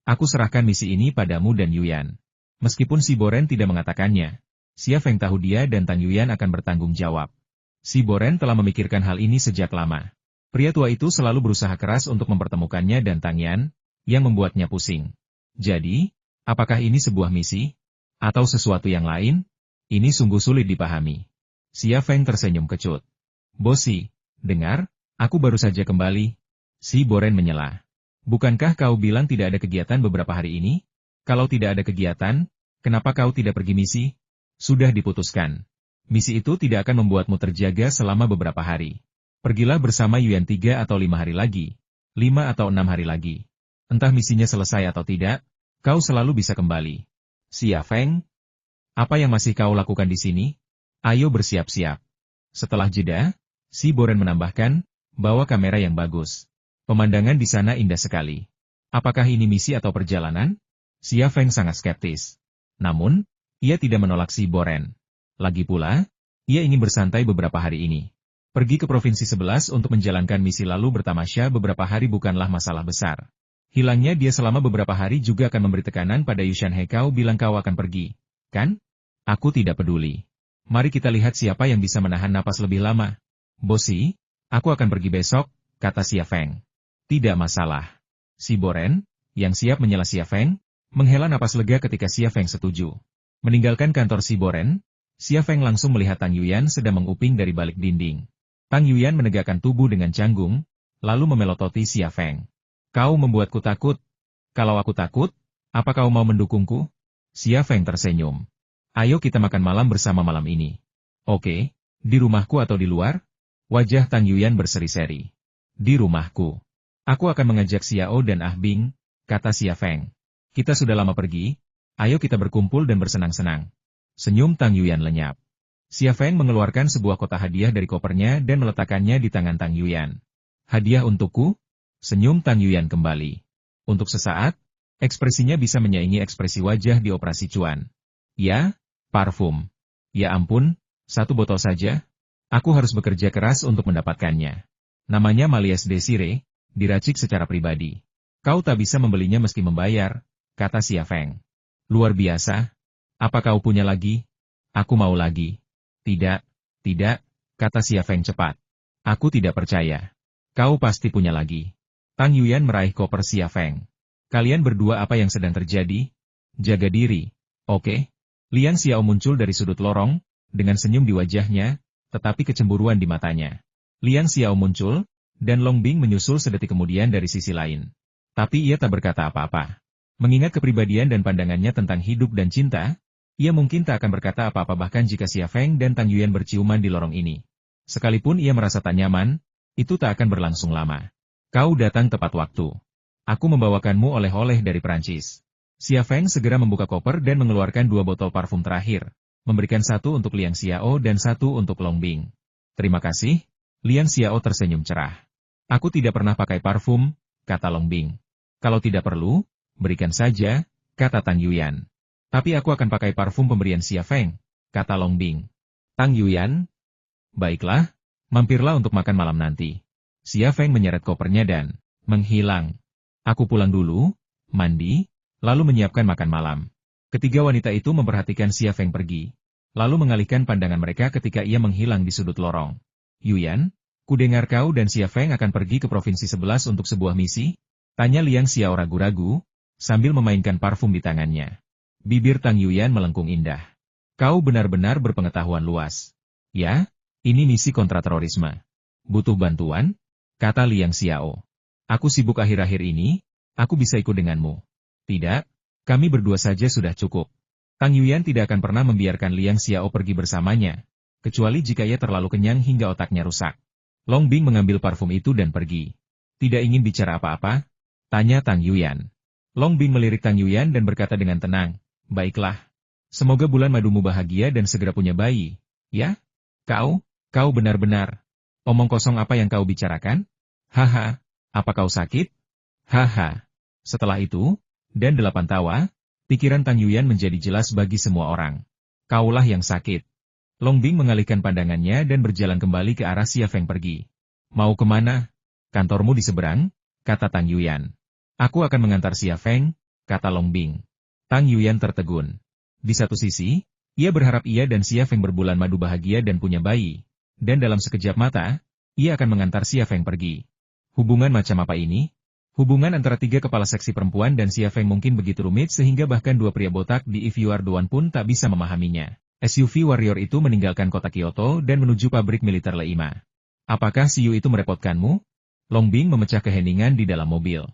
Speaker 1: Aku serahkan misi ini padamu dan Yuyan. Meskipun si Boren tidak mengatakannya, Xia Feng tahu dia dan Tang Yuyan akan bertanggung jawab. Si Boren telah memikirkan hal ini sejak lama. Pria tua itu selalu berusaha keras untuk mempertemukannya dan Tang Yan, yang membuatnya pusing. Jadi, apakah ini sebuah misi? Atau sesuatu yang lain? Ini sungguh sulit dipahami. Xia Feng tersenyum kecut. Bosi, dengar, aku baru saja kembali. Si Boren menyela. Bukankah kau bilang tidak ada kegiatan beberapa hari ini? Kalau tidak ada kegiatan, kenapa kau tidak pergi misi? Sudah diputuskan. Misi itu tidak akan membuatmu terjaga selama beberapa hari. Pergilah bersama Yuyan 3 atau 5 hari lagi. 5 atau 6 hari lagi. Entah misinya selesai atau tidak, kau selalu bisa kembali. Xia Feng, apa yang masih kau lakukan di sini? Ayo bersiap-siap. Setelah jeda, si Boren menambahkan, bawa kamera yang bagus. Pemandangan di sana indah sekali. Apakah ini misi atau perjalanan? Xia Feng sangat skeptis. Namun, ia tidak menolak si Boren. Lagi pula, ia ingin bersantai beberapa hari ini. Pergi ke provinsi 11 untuk menjalankan misi lalu bertamasya beberapa hari bukanlah masalah besar. Hilangnya dia selama beberapa hari juga akan memberi tekanan pada Yushan He. Kau bilang kau akan pergi, kan? Aku tidak peduli. Mari kita lihat siapa yang bisa menahan napas lebih lama. Bosi, aku akan pergi besok, kata Xia Feng. Tidak masalah. Si Boren, yang siap menyela Xia Feng, menghela napas lega ketika Xia Feng setuju. Meninggalkan kantor si Boren, Xia Feng langsung melihat Tang Yuyan sedang menguping dari balik dinding. Tang Yuyan menegakkan tubuh dengan canggung, lalu memelototi Xia Feng. Kau membuatku takut. Kalau aku takut, apa kau mau mendukungku? Xia Feng tersenyum. Ayo kita makan malam bersama malam ini. Oke, di rumahku atau di luar? Wajah Tang Yuyan berseri-seri. Di rumahku. Aku akan mengajak Xiao dan Ah Bing, kata Xia Feng. Kita sudah lama pergi, ayo kita berkumpul dan bersenang-senang. Senyum Tang Yuyan lenyap. Xia Feng mengeluarkan sebuah kotak hadiah dari kopernya dan meletakkannya di tangan Tang Yuyan. Hadiah untukku? Senyum Tang Yuyan kembali. Untuk sesaat, ekspresinya bisa menyaingi ekspresi wajah di operasi cuan. Ya, parfum. Ya ampun, 1 botol saja. Aku harus bekerja keras untuk mendapatkannya. Namanya Malias Desire, diracik secara pribadi. Kau tak bisa membelinya meski membayar, kata Xia Feng. Luar biasa. Apa kau punya lagi? Aku mau lagi. Tidak, kata Xia Feng cepat. Aku tidak percaya. Kau pasti punya lagi. Tang Yuyan meraih koper Xia Feng. Kalian berdua apa yang sedang terjadi? Jaga diri, oke? Liang Xiao muncul dari sudut lorong, dengan senyum di wajahnya, tetapi kecemburuan di matanya. Liang Xiao muncul, dan Long Bing menyusul sedetik kemudian dari sisi lain. Tapi ia tak berkata apa-apa. Mengingat kepribadian dan pandangannya tentang hidup dan cinta, ia mungkin tak akan berkata apa-apa bahkan jika Xia Feng dan Tang Yuyan berciuman di lorong ini. Sekalipun ia merasa tak nyaman, itu tak akan berlangsung lama. Kau datang tepat waktu. Aku membawakanmu oleh-oleh dari Perancis. Xia Feng segera membuka koper dan mengeluarkan 2 botol parfum terakhir, memberikan 1 untuk Liang Xiao dan 1 untuk Long Bing. Terima kasih, Liang Xiao tersenyum cerah. Aku tidak pernah pakai parfum, kata Long Bing. Kalau tidak perlu, berikan saja, kata Tang Yuyan. Tapi aku akan pakai parfum pemberian Xia Feng, kata Long Bing. Tang Yuyan? Baiklah, mampirlah untuk makan malam nanti. Xia Feng menyeret kopernya dan menghilang. Aku pulang dulu, mandi, lalu menyiapkan makan malam. Ketiga wanita itu memperhatikan Xia Feng pergi, lalu mengalihkan pandangan mereka ketika ia menghilang di sudut lorong. Yuyan, kudengar kau dan Xia Feng akan pergi ke provinsi 11 untuk sebuah misi? Tanya Liang Xiao ragu-ragu, sambil memainkan parfum di tangannya. Bibir Tang Yuyan melengkung indah. Kau benar-benar berpengetahuan luas. Ya, ini misi kontraterorisme. Butuh bantuan? Kata Liang Xiao. Aku sibuk akhir-akhir ini, aku bisa ikut denganmu. Tidak, kami berdua saja sudah cukup. Tang Yuyan tidak akan pernah membiarkan Liang Xiao pergi bersamanya, kecuali jika ia terlalu kenyang hingga otaknya rusak. Long Bing mengambil parfum itu dan pergi. Tidak ingin bicara apa-apa? Tanya Tang Yuyan. Long Bing melirik Tang Yuyan dan berkata dengan tenang, baiklah. Semoga bulan madumu bahagia dan segera punya bayi, ya? Kau benar-benar. Omong kosong apa yang kau bicarakan? Haha, apa kau sakit? Haha. Setelah itu, dan 8 tawa, pikiran Tang Yuyan menjadi jelas bagi semua orang. Kaulah yang sakit. Long Bing mengalihkan pandangannya dan berjalan kembali ke arah Xia Feng pergi. Mau kemana? Kantormu di seberang, kata Tang Yuyan. Aku akan mengantar Xia Feng, kata Long Bing. Tang Yuyan tertegun. Di satu sisi, ia berharap ia dan Xia Feng berbulan madu bahagia dan punya bayi. Dan dalam sekejap mata, ia akan mengantar Xia Feng pergi. Hubungan macam apa ini? Hubungan antara tiga kepala seksi perempuan dan Xia Feng mungkin begitu rumit sehingga bahkan dua pria botak di If You Are The One pun tak bisa memahaminya. SUV Warrior itu meninggalkan kota Kyoto dan menuju pabrik militer Leima. Apakah Siu itu merepotkanmu? Long Bing memecah keheningan di dalam mobil.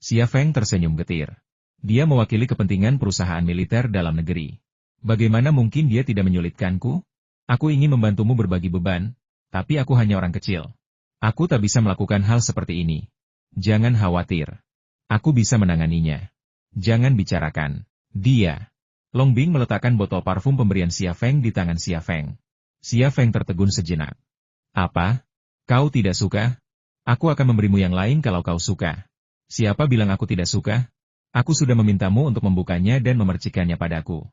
Speaker 1: Xia Feng tersenyum getir. Dia mewakili kepentingan perusahaan militer dalam negeri. Bagaimana mungkin dia tidak menyulitkanku? Aku ingin membantumu berbagi beban, tapi aku hanya orang kecil. Aku tak bisa melakukan hal seperti ini. Jangan khawatir. Aku bisa menanganinya. Jangan bicarakan dia. Long Bing meletakkan botol parfum pemberian Xia Feng di tangan Xia Feng. Xia Feng tertegun sejenak. Apa? Kau tidak suka? Aku akan memberimu yang lain kalau kau suka. Siapa bilang aku tidak suka? Aku sudah memintamu untuk membukanya dan memercikannya padaku.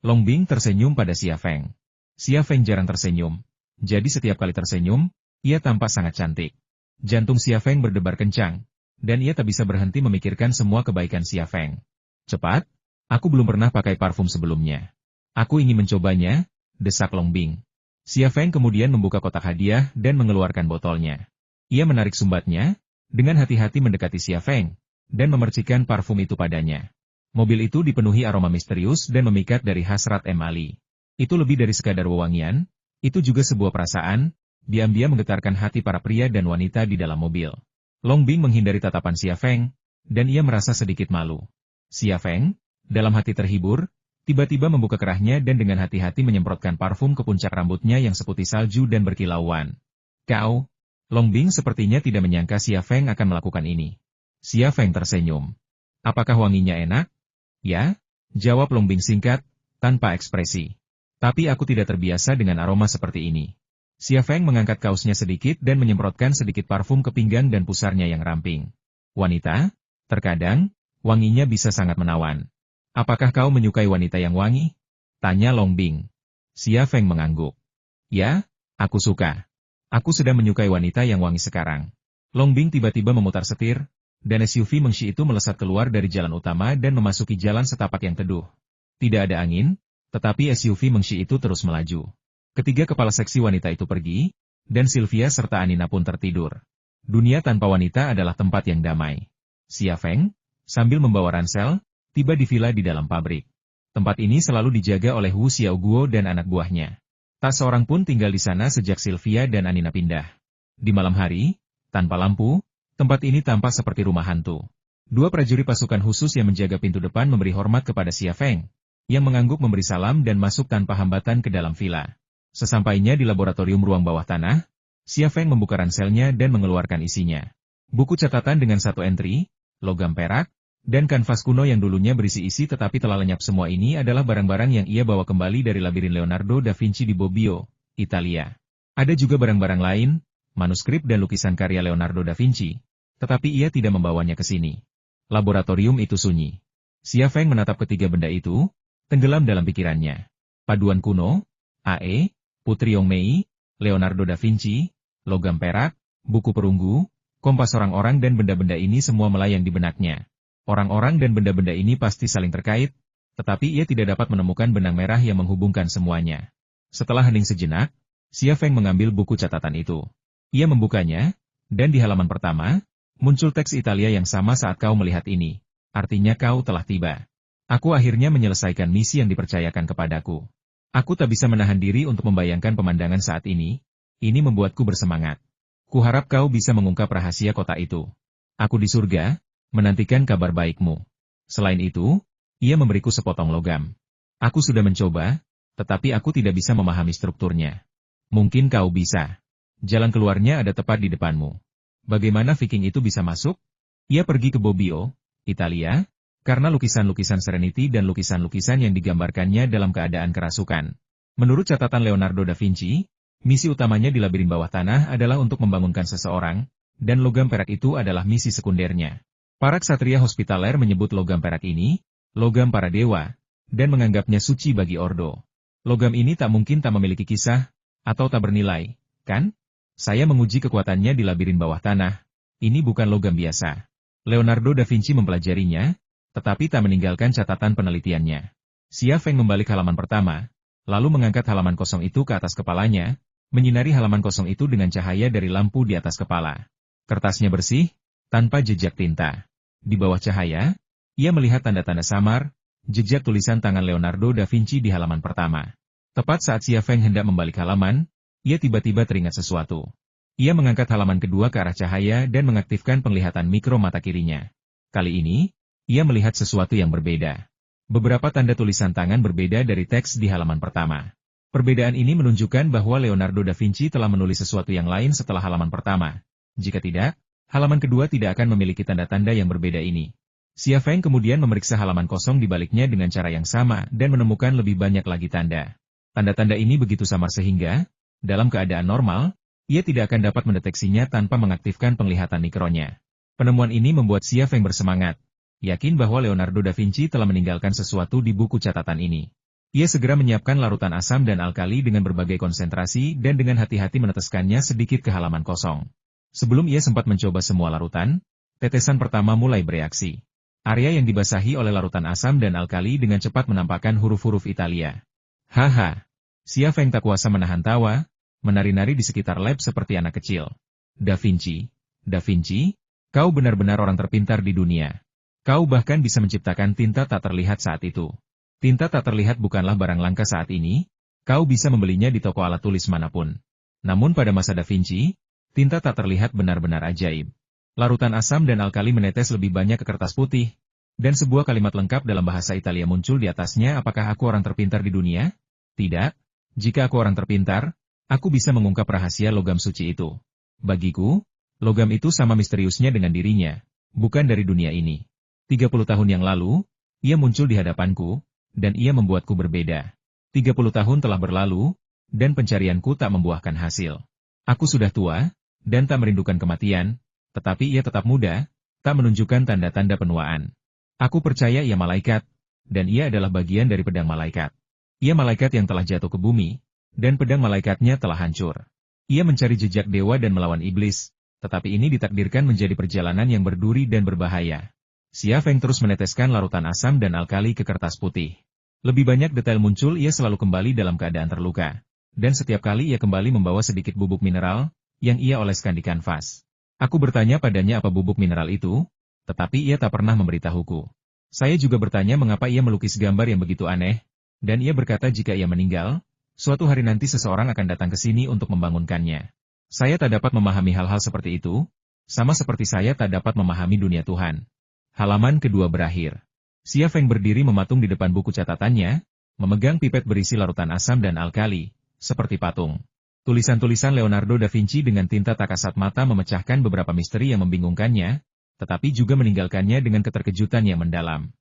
Speaker 1: Long Bing tersenyum pada Xia Feng. Xia Feng jarang tersenyum. Jadi setiap kali tersenyum, ia tampak sangat cantik. Jantung Xia Feng berdebar kencang, dan ia tak bisa berhenti memikirkan semua kebaikan Xia Feng. Cepat, aku belum pernah pakai parfum sebelumnya. Aku ingin mencobanya, desak Long Bing. Xia Feng kemudian membuka kotak hadiah dan mengeluarkan botolnya. Ia menarik sumbatnya, dengan hati-hati mendekati Xia Feng, dan memercikan parfum itu padanya. Mobil itu dipenuhi aroma misterius dan memikat dari hasrat Ali. Itu lebih dari sekadar wewangian, itu juga sebuah perasaan, diam-diam menggetarkan hati para pria dan wanita di dalam mobil. Long Bing menghindari tatapan Xia Feng, dan ia merasa sedikit malu. Xia Feng, dalam hati terhibur, tiba-tiba membuka kerahnya dan dengan hati-hati menyemprotkan parfum ke puncak rambutnya yang seputih salju dan berkilauan. Kau? Long Bing sepertinya tidak menyangka Xia Feng akan melakukan ini. Xia Feng tersenyum. Apakah wanginya enak? Ya, jawab Long Bing singkat, tanpa ekspresi. Tapi aku tidak terbiasa dengan aroma seperti ini. Xia Feng mengangkat kaosnya sedikit dan menyemprotkan sedikit parfum ke pinggang dan pusarnya yang ramping. Wanita, terkadang, wanginya bisa sangat menawan. Apakah kau menyukai wanita yang wangi? Tanya Long Bing. Xia Feng mengangguk. Ya, aku suka. Aku sedang menyukai wanita yang wangi sekarang. Long Bing tiba-tiba memutar setir, dan SUV Mengshi itu melesat keluar dari jalan utama dan memasuki jalan setapak yang teduh. Tidak ada angin, tetapi SUV Mengshi itu terus melaju. Ketiga kepala seksi wanita itu pergi, dan Sylvia serta Anina pun tertidur. Dunia tanpa wanita adalah tempat yang damai. Xia Feng, sambil membawa ransel, tiba di villa di dalam pabrik. Tempat ini selalu dijaga oleh Wu Xiaoguo dan anak buahnya. Tak seorang pun tinggal di sana sejak Sylvia dan Anina pindah. Di malam hari, tanpa lampu, tempat ini tampak seperti rumah hantu. Dua prajurit pasukan khusus yang menjaga pintu depan memberi hormat kepada Xia Feng, yang mengangguk memberi salam dan masuk tanpa hambatan ke dalam villa. Sesampainya di laboratorium ruang bawah tanah, Xia Feng membuka ranselnya dan mengeluarkan isinya. Buku catatan dengan satu entry, logam perak, dan kanvas kuno yang dulunya berisi isi tetapi telah lenyap. Semua ini adalah barang-barang yang ia bawa kembali dari labirin Leonardo da Vinci di Bobbio, Italia. Ada juga barang-barang lain, manuskrip dan lukisan karya Leonardo da Vinci, tetapi ia tidak membawanya ke sini. Laboratorium itu sunyi. Xia Feng menatap ketiga benda itu, tenggelam dalam pikirannya. Paduan kuno, AE, Putri Yong Mei, Leonardo da Vinci, logam perak, buku perunggu, kompas orang-orang dan benda-benda ini semua melayang di benaknya. Orang-orang dan benda-benda ini pasti saling terkait, tetapi ia tidak dapat menemukan benang merah yang menghubungkan semuanya. Setelah hening sejenak, Xia Feng mengambil buku catatan itu. Ia membukanya, dan di halaman pertama, muncul teks Italia yang sama saat kau melihat ini. Artinya kau telah tiba. Aku akhirnya menyelesaikan misi yang dipercayakan kepadaku. Aku tak bisa menahan diri untuk membayangkan pemandangan saat ini. Ini membuatku bersemangat. Kuharap kau bisa mengungkap rahasia kota itu. Aku di surga, menantikan kabar baikmu. Selain itu, ia memberiku sepotong logam. Aku sudah mencoba, tetapi aku tidak bisa memahami strukturnya. Mungkin kau bisa. Jalan keluarnya ada tepat di depanmu. Bagaimana Viking itu bisa masuk? Ia pergi ke Bobbio, Italia, karena lukisan-lukisan Serenity dan lukisan-lukisan yang digambarkannya dalam keadaan kerasukan. Menurut catatan Leonardo da Vinci, misi utamanya di labirin bawah tanah adalah untuk membangunkan seseorang, dan logam perak itu adalah misi sekundernya. Para ksatria hospitaler menyebut logam perak ini, logam para dewa, dan menganggapnya suci bagi Ordo. Logam ini tak mungkin tak memiliki kisah, atau tak bernilai, kan? Saya menguji kekuatannya di labirin bawah tanah. Ini bukan logam biasa. Leonardo da Vinci mempelajarinya, tetapi tak meninggalkan catatan penelitiannya. Xia Feng membalik halaman pertama, lalu mengangkat halaman kosong itu ke atas kepalanya, menyinari halaman kosong itu dengan cahaya dari lampu di atas kepala. Kertasnya bersih, tanpa jejak tinta. Di bawah cahaya, ia melihat tanda-tanda samar, jejak tulisan tangan Leonardo da Vinci di halaman pertama. Tepat saat Xia Feng hendak membalik halaman, ia tiba-tiba teringat sesuatu. Ia mengangkat halaman kedua ke arah cahaya dan mengaktifkan penglihatan mikro mata kirinya. Kali ini, ia melihat sesuatu yang berbeda. Beberapa tanda tulisan tangan berbeda dari teks di halaman pertama. Perbedaan ini menunjukkan bahwa Leonardo da Vinci telah menulis sesuatu yang lain setelah halaman pertama. Jika tidak, halaman kedua tidak akan memiliki tanda-tanda yang berbeda ini. Xia Feng kemudian memeriksa halaman kosong di baliknya dengan cara yang sama dan menemukan lebih banyak lagi tanda. Tanda-tanda ini begitu samar sehingga, dalam keadaan normal, ia tidak akan dapat mendeteksinya tanpa mengaktifkan penglihatan mikronya. Penemuan ini membuat Xia Feng bersemangat, yakin bahwa Leonardo da Vinci telah meninggalkan sesuatu di buku catatan ini. Ia segera menyiapkan larutan asam dan alkali dengan berbagai konsentrasi dan dengan hati-hati meneteskannya sedikit ke halaman kosong. Sebelum ia sempat mencoba semua larutan, tetesan pertama mulai bereaksi. Area yang dibasahi oleh larutan asam dan alkali dengan cepat menampakkan huruf-huruf Italia. Haha. Xia Feng tak kuasa menahan tawa, menari-nari di sekitar lab seperti anak kecil. Da Vinci, kau benar-benar orang terpintar di dunia. Kau bahkan bisa menciptakan tinta tak terlihat saat itu. Tinta tak terlihat bukanlah barang langka saat ini, kau bisa membelinya di toko alat tulis manapun. Namun pada masa Da Vinci, tinta tak terlihat benar-benar ajaib. Larutan asam dan alkali menetes lebih banyak ke kertas putih, dan sebuah kalimat lengkap dalam bahasa Italia muncul di atasnya. Apakah aku orang terpintar di dunia? Tidak. Jika aku orang terpintar, aku bisa mengungkap rahasia logam suci itu. Bagiku, logam itu sama misteriusnya dengan dirinya, bukan dari dunia ini. 30 tahun yang lalu, ia muncul di hadapanku, dan ia membuatku berbeda. 30 tahun telah berlalu, dan pencarianku tak membuahkan hasil. Aku sudah tua, dan tak merindukan kematian, tetapi ia tetap muda, tak menunjukkan tanda-tanda penuaan. Aku percaya ia malaikat, dan ia adalah bagian dari pedang malaikat. Ia malaikat yang telah jatuh ke bumi, dan pedang malaikatnya telah hancur. Ia mencari jejak dewa dan melawan iblis, tetapi ini ditakdirkan menjadi perjalanan yang berduri dan berbahaya. Xia Feng terus meneteskan larutan asam dan alkali ke kertas putih. Lebih banyak detail muncul. Ia selalu kembali dalam keadaan terluka. Dan setiap kali ia kembali membawa sedikit bubuk mineral, yang ia oleskan di kanvas. Aku bertanya padanya apa bubuk mineral itu, tetapi ia tak pernah memberitahuku. Saya juga bertanya mengapa ia melukis gambar yang begitu aneh, dan ia berkata jika ia meninggal, suatu hari nanti seseorang akan datang ke sini untuk membangunkannya. Saya tak dapat memahami hal-hal seperti itu, sama seperti saya tak dapat memahami dunia Tuhan. Halaman kedua berakhir. Xia Feng berdiri mematung di depan buku catatannya, memegang pipet berisi larutan asam dan alkali, seperti patung. Tulisan-tulisan Leonardo da Vinci dengan tinta tak kasat mata memecahkan beberapa misteri yang membingungkannya, tetapi juga meninggalkannya dengan keterkejutan yang mendalam.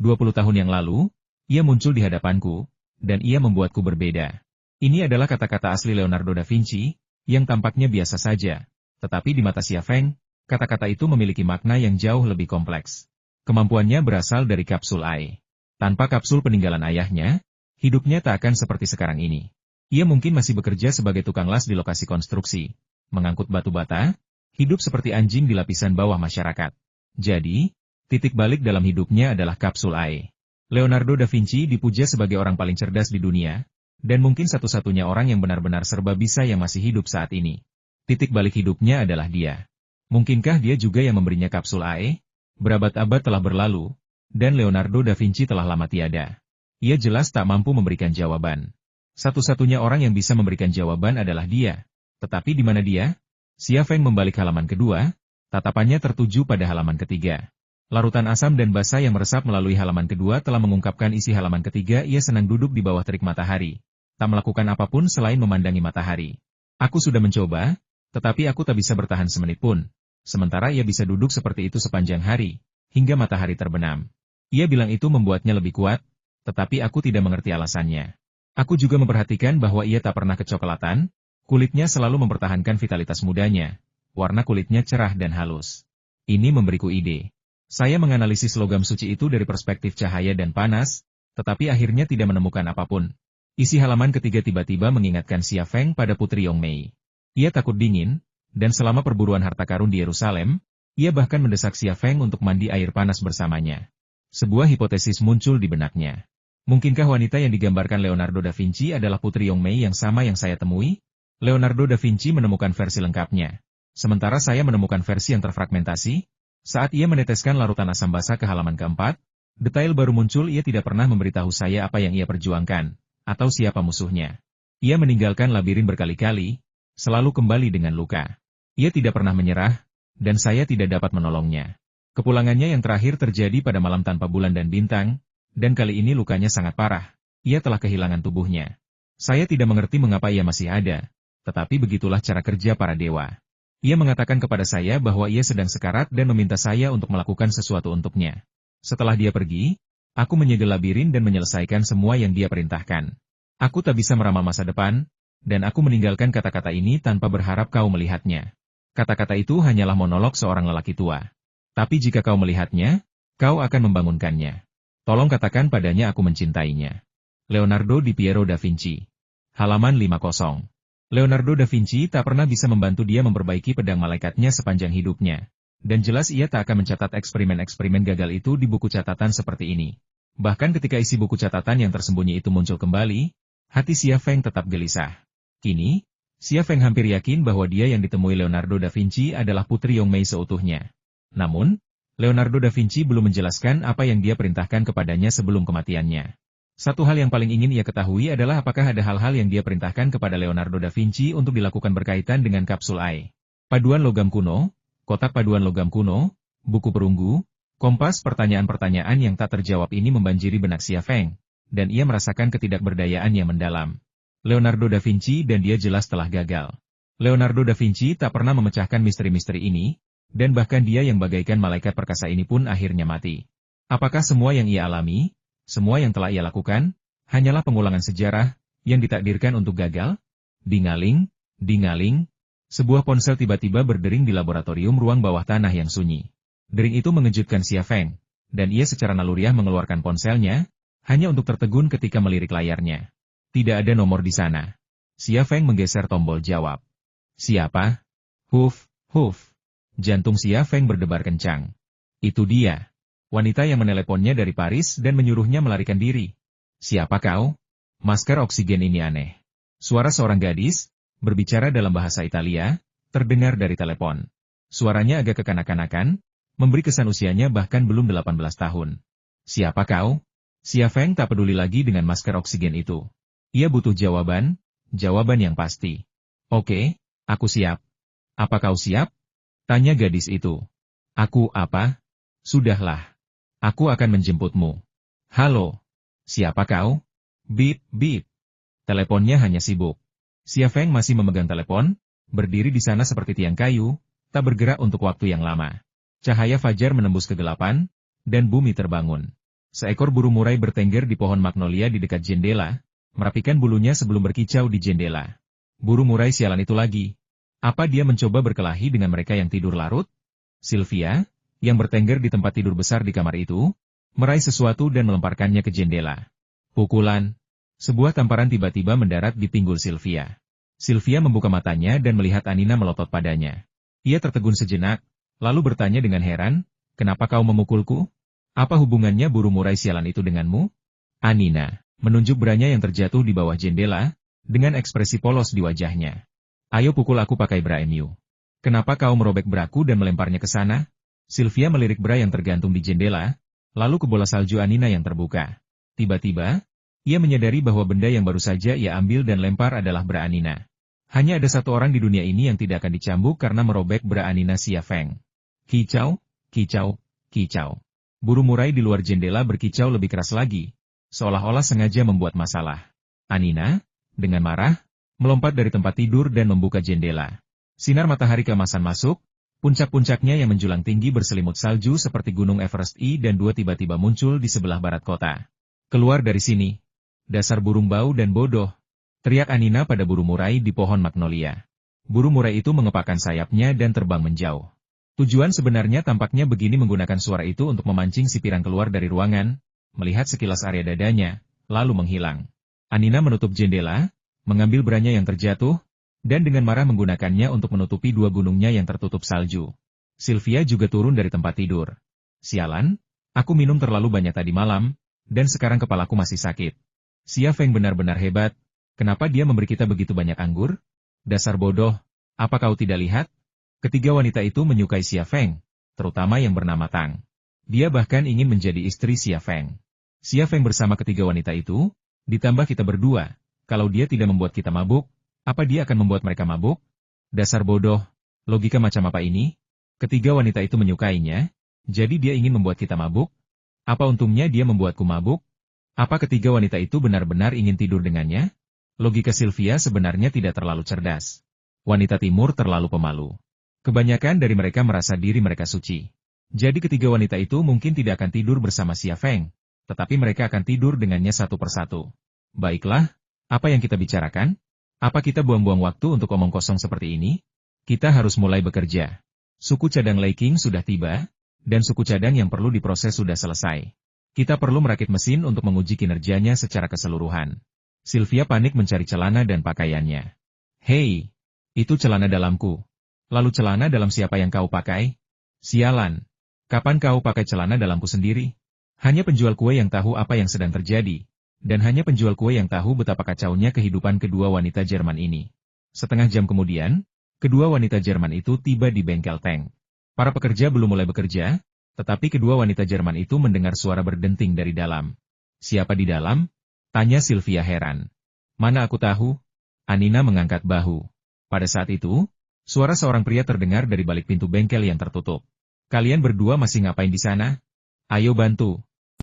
Speaker 1: 20 tahun yang lalu, ia muncul di hadapanku, dan ia membuatku berbeda. Ini adalah kata-kata asli Leonardo da Vinci, yang tampaknya biasa saja, tetapi di mata Xia Feng, kata-kata itu memiliki makna yang jauh lebih kompleks. Kemampuannya berasal dari kapsul AI. Tanpa kapsul peninggalan ayahnya, hidupnya tak akan seperti sekarang ini. Ia mungkin masih bekerja sebagai tukang las di lokasi konstruksi, mengangkut batu bata, hidup seperti anjing di lapisan bawah masyarakat. Jadi, titik balik dalam hidupnya adalah kapsul AI. Leonardo da Vinci dipuja sebagai orang paling cerdas di dunia, dan mungkin satu-satunya orang yang benar-benar serba bisa yang masih hidup saat ini. Titik balik hidupnya adalah dia. Mungkinkah dia juga yang memberinya kapsul AI? Berabad-abad telah berlalu, dan Leonardo da Vinci telah lama tiada. Ia jelas tak mampu memberikan jawaban. Satu-satunya orang yang bisa memberikan jawaban adalah dia. Tetapi di mana dia? Xia Feng membalik halaman kedua, tatapannya tertuju pada halaman ketiga. Larutan asam dan basa yang meresap melalui halaman kedua telah mengungkapkan isi halaman ketiga. Ia senang duduk di bawah terik matahari, tak melakukan apapun selain memandangi matahari. Aku sudah mencoba, tetapi aku tak bisa bertahan semenit pun. Sementara ia bisa duduk seperti itu sepanjang hari, hingga matahari terbenam. Ia bilang itu membuatnya lebih kuat, tetapi aku tidak mengerti alasannya. Aku juga memperhatikan bahwa ia tak pernah kecoklatan, kulitnya selalu mempertahankan vitalitas mudanya, warna kulitnya cerah dan halus. Ini memberiku ide. Saya menganalisis logam suci itu dari perspektif cahaya dan panas, tetapi akhirnya tidak menemukan apapun. Isi halaman ketiga tiba-tiba mengingatkan Xia Feng pada Putri Yongmei. Ia takut dingin, dan selama perburuan harta karun di Yerusalem, ia bahkan mendesak Xia Feng untuk mandi air panas bersamanya. Sebuah hipotesis muncul di benaknya. Mungkinkah wanita yang digambarkan Leonardo da Vinci adalah Putri Yongmei yang sama yang saya temui? Leonardo da Vinci menemukan versi lengkapnya. Sementara saya menemukan versi yang terfragmentasi. Saat ia meneteskan larutan asam basa ke halaman keempat, detail baru muncul. Ia tidak pernah memberitahu saya apa yang ia perjuangkan, atau siapa musuhnya. Ia meninggalkan labirin berkali-kali, selalu kembali dengan luka. Ia tidak pernah menyerah, dan saya tidak dapat menolongnya. Kepulangannya yang terakhir terjadi pada malam tanpa bulan dan bintang, dan kali ini lukanya sangat parah. Ia telah kehilangan tubuhnya. Saya tidak mengerti mengapa ia masih ada, tetapi begitulah cara kerja para dewa. Ia mengatakan kepada saya bahwa ia sedang sekarat dan meminta saya untuk melakukan sesuatu untuknya. Setelah dia pergi, aku menyegel labirin dan menyelesaikan semua yang dia perintahkan. Aku tak bisa meramal masa depan, dan aku meninggalkan kata-kata ini tanpa berharap kau melihatnya. Kata-kata itu hanyalah monolog seorang lelaki tua. Tapi jika kau melihatnya, kau akan membangunkannya. Tolong katakan padanya aku mencintainya. Leonardo di Piero da Vinci. Halaman 50. Leonardo da Vinci tak pernah bisa membantu dia memperbaiki pedang malaikatnya sepanjang hidupnya. Dan jelas ia tak akan mencatat eksperimen-eksperimen gagal itu di buku catatan seperti ini. Bahkan ketika isi buku catatan yang tersembunyi itu muncul kembali, hati Xia Feng tetap gelisah. Kini, Xia Feng hampir yakin bahwa dia yang ditemui Leonardo da Vinci adalah Putri Yongmei seutuhnya. Namun, Leonardo da Vinci belum menjelaskan apa yang dia perintahkan kepadanya sebelum kematiannya. Satu hal yang paling ingin ia ketahui adalah apakah ada hal-hal yang dia perintahkan kepada Leonardo da Vinci untuk dilakukan berkaitan dengan kapsul AI. Paduan logam kuno, kotak paduan logam kuno, buku perunggu, kompas pertanyaan-pertanyaan yang tak terjawab ini membanjiri benak Xia Feng, dan ia merasakan ketidakberdayaan yang mendalam. Leonardo da Vinci dan dia jelas telah gagal. Leonardo da Vinci tak pernah memecahkan misteri-misteri ini, dan bahkan dia yang bagaikan malaikat perkasa ini pun akhirnya mati. Apakah semua yang ia alami, semua yang telah ia lakukan, hanyalah pengulangan sejarah, yang ditakdirkan untuk gagal? Dingaling, dingaling. Sebuah ponsel tiba-tiba berdering di laboratorium ruang bawah tanah yang sunyi. Dering itu mengejutkan Xia Feng, dan ia secara naluriah mengeluarkan ponselnya, hanya untuk tertegun ketika melirik layarnya. Tidak ada nomor di sana. Xia Feng menggeser tombol jawab. Siapa? Huf, huf. Jantung Xia Feng berdebar kencang. Itu dia. Wanita yang meneleponnya dari Paris dan menyuruhnya melarikan diri. Siapa kau? Masker oksigen ini aneh. Suara seorang gadis, berbicara dalam bahasa Italia, terdengar dari telepon. Suaranya agak kekanak-kanakan, memberi kesan usianya bahkan belum 18 tahun. Siapa kau? Xia Feng tak peduli lagi dengan masker oksigen itu. Ia butuh jawaban yang pasti. Oke, aku siap. Apa kau siap? Tanya gadis itu. Aku apa? Sudahlah. Aku akan menjemputmu. Halo. Siapa kau? Bip, bip. Teleponnya hanya sibuk. Xia Feng masih memegang telepon, berdiri di sana seperti tiang kayu, tak bergerak untuk waktu yang lama. Cahaya fajar menembus kegelapan, dan bumi terbangun. Seekor burung murai bertengger di pohon magnolia di dekat jendela, merapikan bulunya sebelum berkicau di jendela. Burung murai sialan itu lagi. Apa dia mencoba berkelahi dengan mereka yang tidur larut? Sylvia, yang bertengger di tempat tidur besar di kamar itu, meraih sesuatu dan melemparkannya ke jendela. Pukulan. Sebuah tamparan tiba-tiba mendarat di pinggul Sylvia. Sylvia membuka matanya dan melihat Anina melotot padanya. Ia tertegun sejenak, lalu bertanya dengan heran, kenapa kau memukulku? Apa hubungannya burung murai sialan itu denganmu? Anina menunjuk beranya yang terjatuh di bawah jendela, dengan ekspresi polos di wajahnya. Ayo pukul aku pakai bra emu. Kenapa kau merobek braku dan melemparnya ke sana? Sylvia melirik bra yang tergantung di jendela, lalu ke bola salju Anina yang terbuka. Tiba-tiba, ia menyadari bahwa benda yang baru saja ia ambil dan lempar adalah bra Anina. Hanya ada satu orang di dunia ini yang tidak akan dicambuk karena merobek bra Anina Xia Feng. Kicau, kicau, kicau. Burung murai di luar jendela berkicau lebih keras lagi, seolah-olah sengaja membuat masalah. Anina, dengan marah, melompat dari tempat tidur dan membuka jendela. Sinar matahari keemasan masuk, puncak-puncaknya yang menjulang tinggi berselimut salju seperti gunung Everest I dan II tiba-tiba muncul di sebelah barat kota. Keluar dari sini. Dasar burung bau dan bodoh. Teriak Anina pada burung murai di pohon magnolia. Burung murai itu mengepakkan sayapnya dan terbang menjauh. Tujuan sebenarnya tampaknya begini menggunakan suara itu untuk memancing si pirang keluar dari ruangan, melihat sekilas area dadanya, lalu menghilang. Anina menutup jendela, mengambil branya yang terjatuh, dan dengan marah menggunakannya untuk menutupi dua gunungnya yang tertutup salju. Sylvia juga turun dari tempat tidur. Sialan, aku minum terlalu banyak tadi malam, dan sekarang kepalaku masih sakit. Xia Feng benar-benar hebat, kenapa dia memberi kita begitu banyak anggur? Dasar bodoh, apa kau tidak lihat? Ketiga wanita itu menyukai Xia Feng, terutama yang bernama Tang. Dia bahkan ingin menjadi istri Xia Feng. Xia Feng bersama ketiga wanita itu, ditambah kita berdua, kalau dia tidak membuat kita mabuk, apa dia akan membuat mereka mabuk? Dasar bodoh, logika macam apa ini? Ketiga wanita itu menyukainya, jadi dia ingin membuat kita mabuk? Apa untungnya dia membuatku mabuk? Apa ketiga wanita itu benar-benar ingin tidur dengannya? Logika Sylvia sebenarnya tidak terlalu cerdas. Wanita timur terlalu pemalu. Kebanyakan dari mereka merasa diri mereka suci. Jadi ketiga wanita itu mungkin tidak akan tidur bersama Xia Feng, tetapi mereka akan tidur dengannya satu persatu. Baiklah, apa yang kita bicarakan? Apa kita buang-buang waktu untuk omong kosong seperti ini? Kita harus mulai bekerja. Suku cadang Lei King sudah tiba, dan suku cadang yang perlu diproses sudah selesai. Kita perlu merakit mesin untuk menguji kinerjanya secara keseluruhan. Sylvia panik mencari celana dan pakaiannya. Hei, itu celana dalamku. Lalu celana dalam siapa yang kau pakai? Sialan. Kapan kau pakai celana dalamku sendiri? Hanya penjual kue yang tahu apa yang sedang terjadi. Dan hanya penjual kue yang tahu betapa kacaunya kehidupan kedua wanita Jerman ini. Setengah jam kemudian, kedua wanita Jerman itu tiba di bengkel tank. Para pekerja belum mulai bekerja, tetapi kedua wanita Jerman itu mendengar suara berdenting dari dalam. Siapa di dalam? Tanya Sylvia heran. Mana aku tahu? Anina mengangkat bahu. Pada saat itu, suara seorang pria terdengar dari balik pintu bengkel yang tertutup. Kalian berdua masih ngapain di sana? Ayo bantu.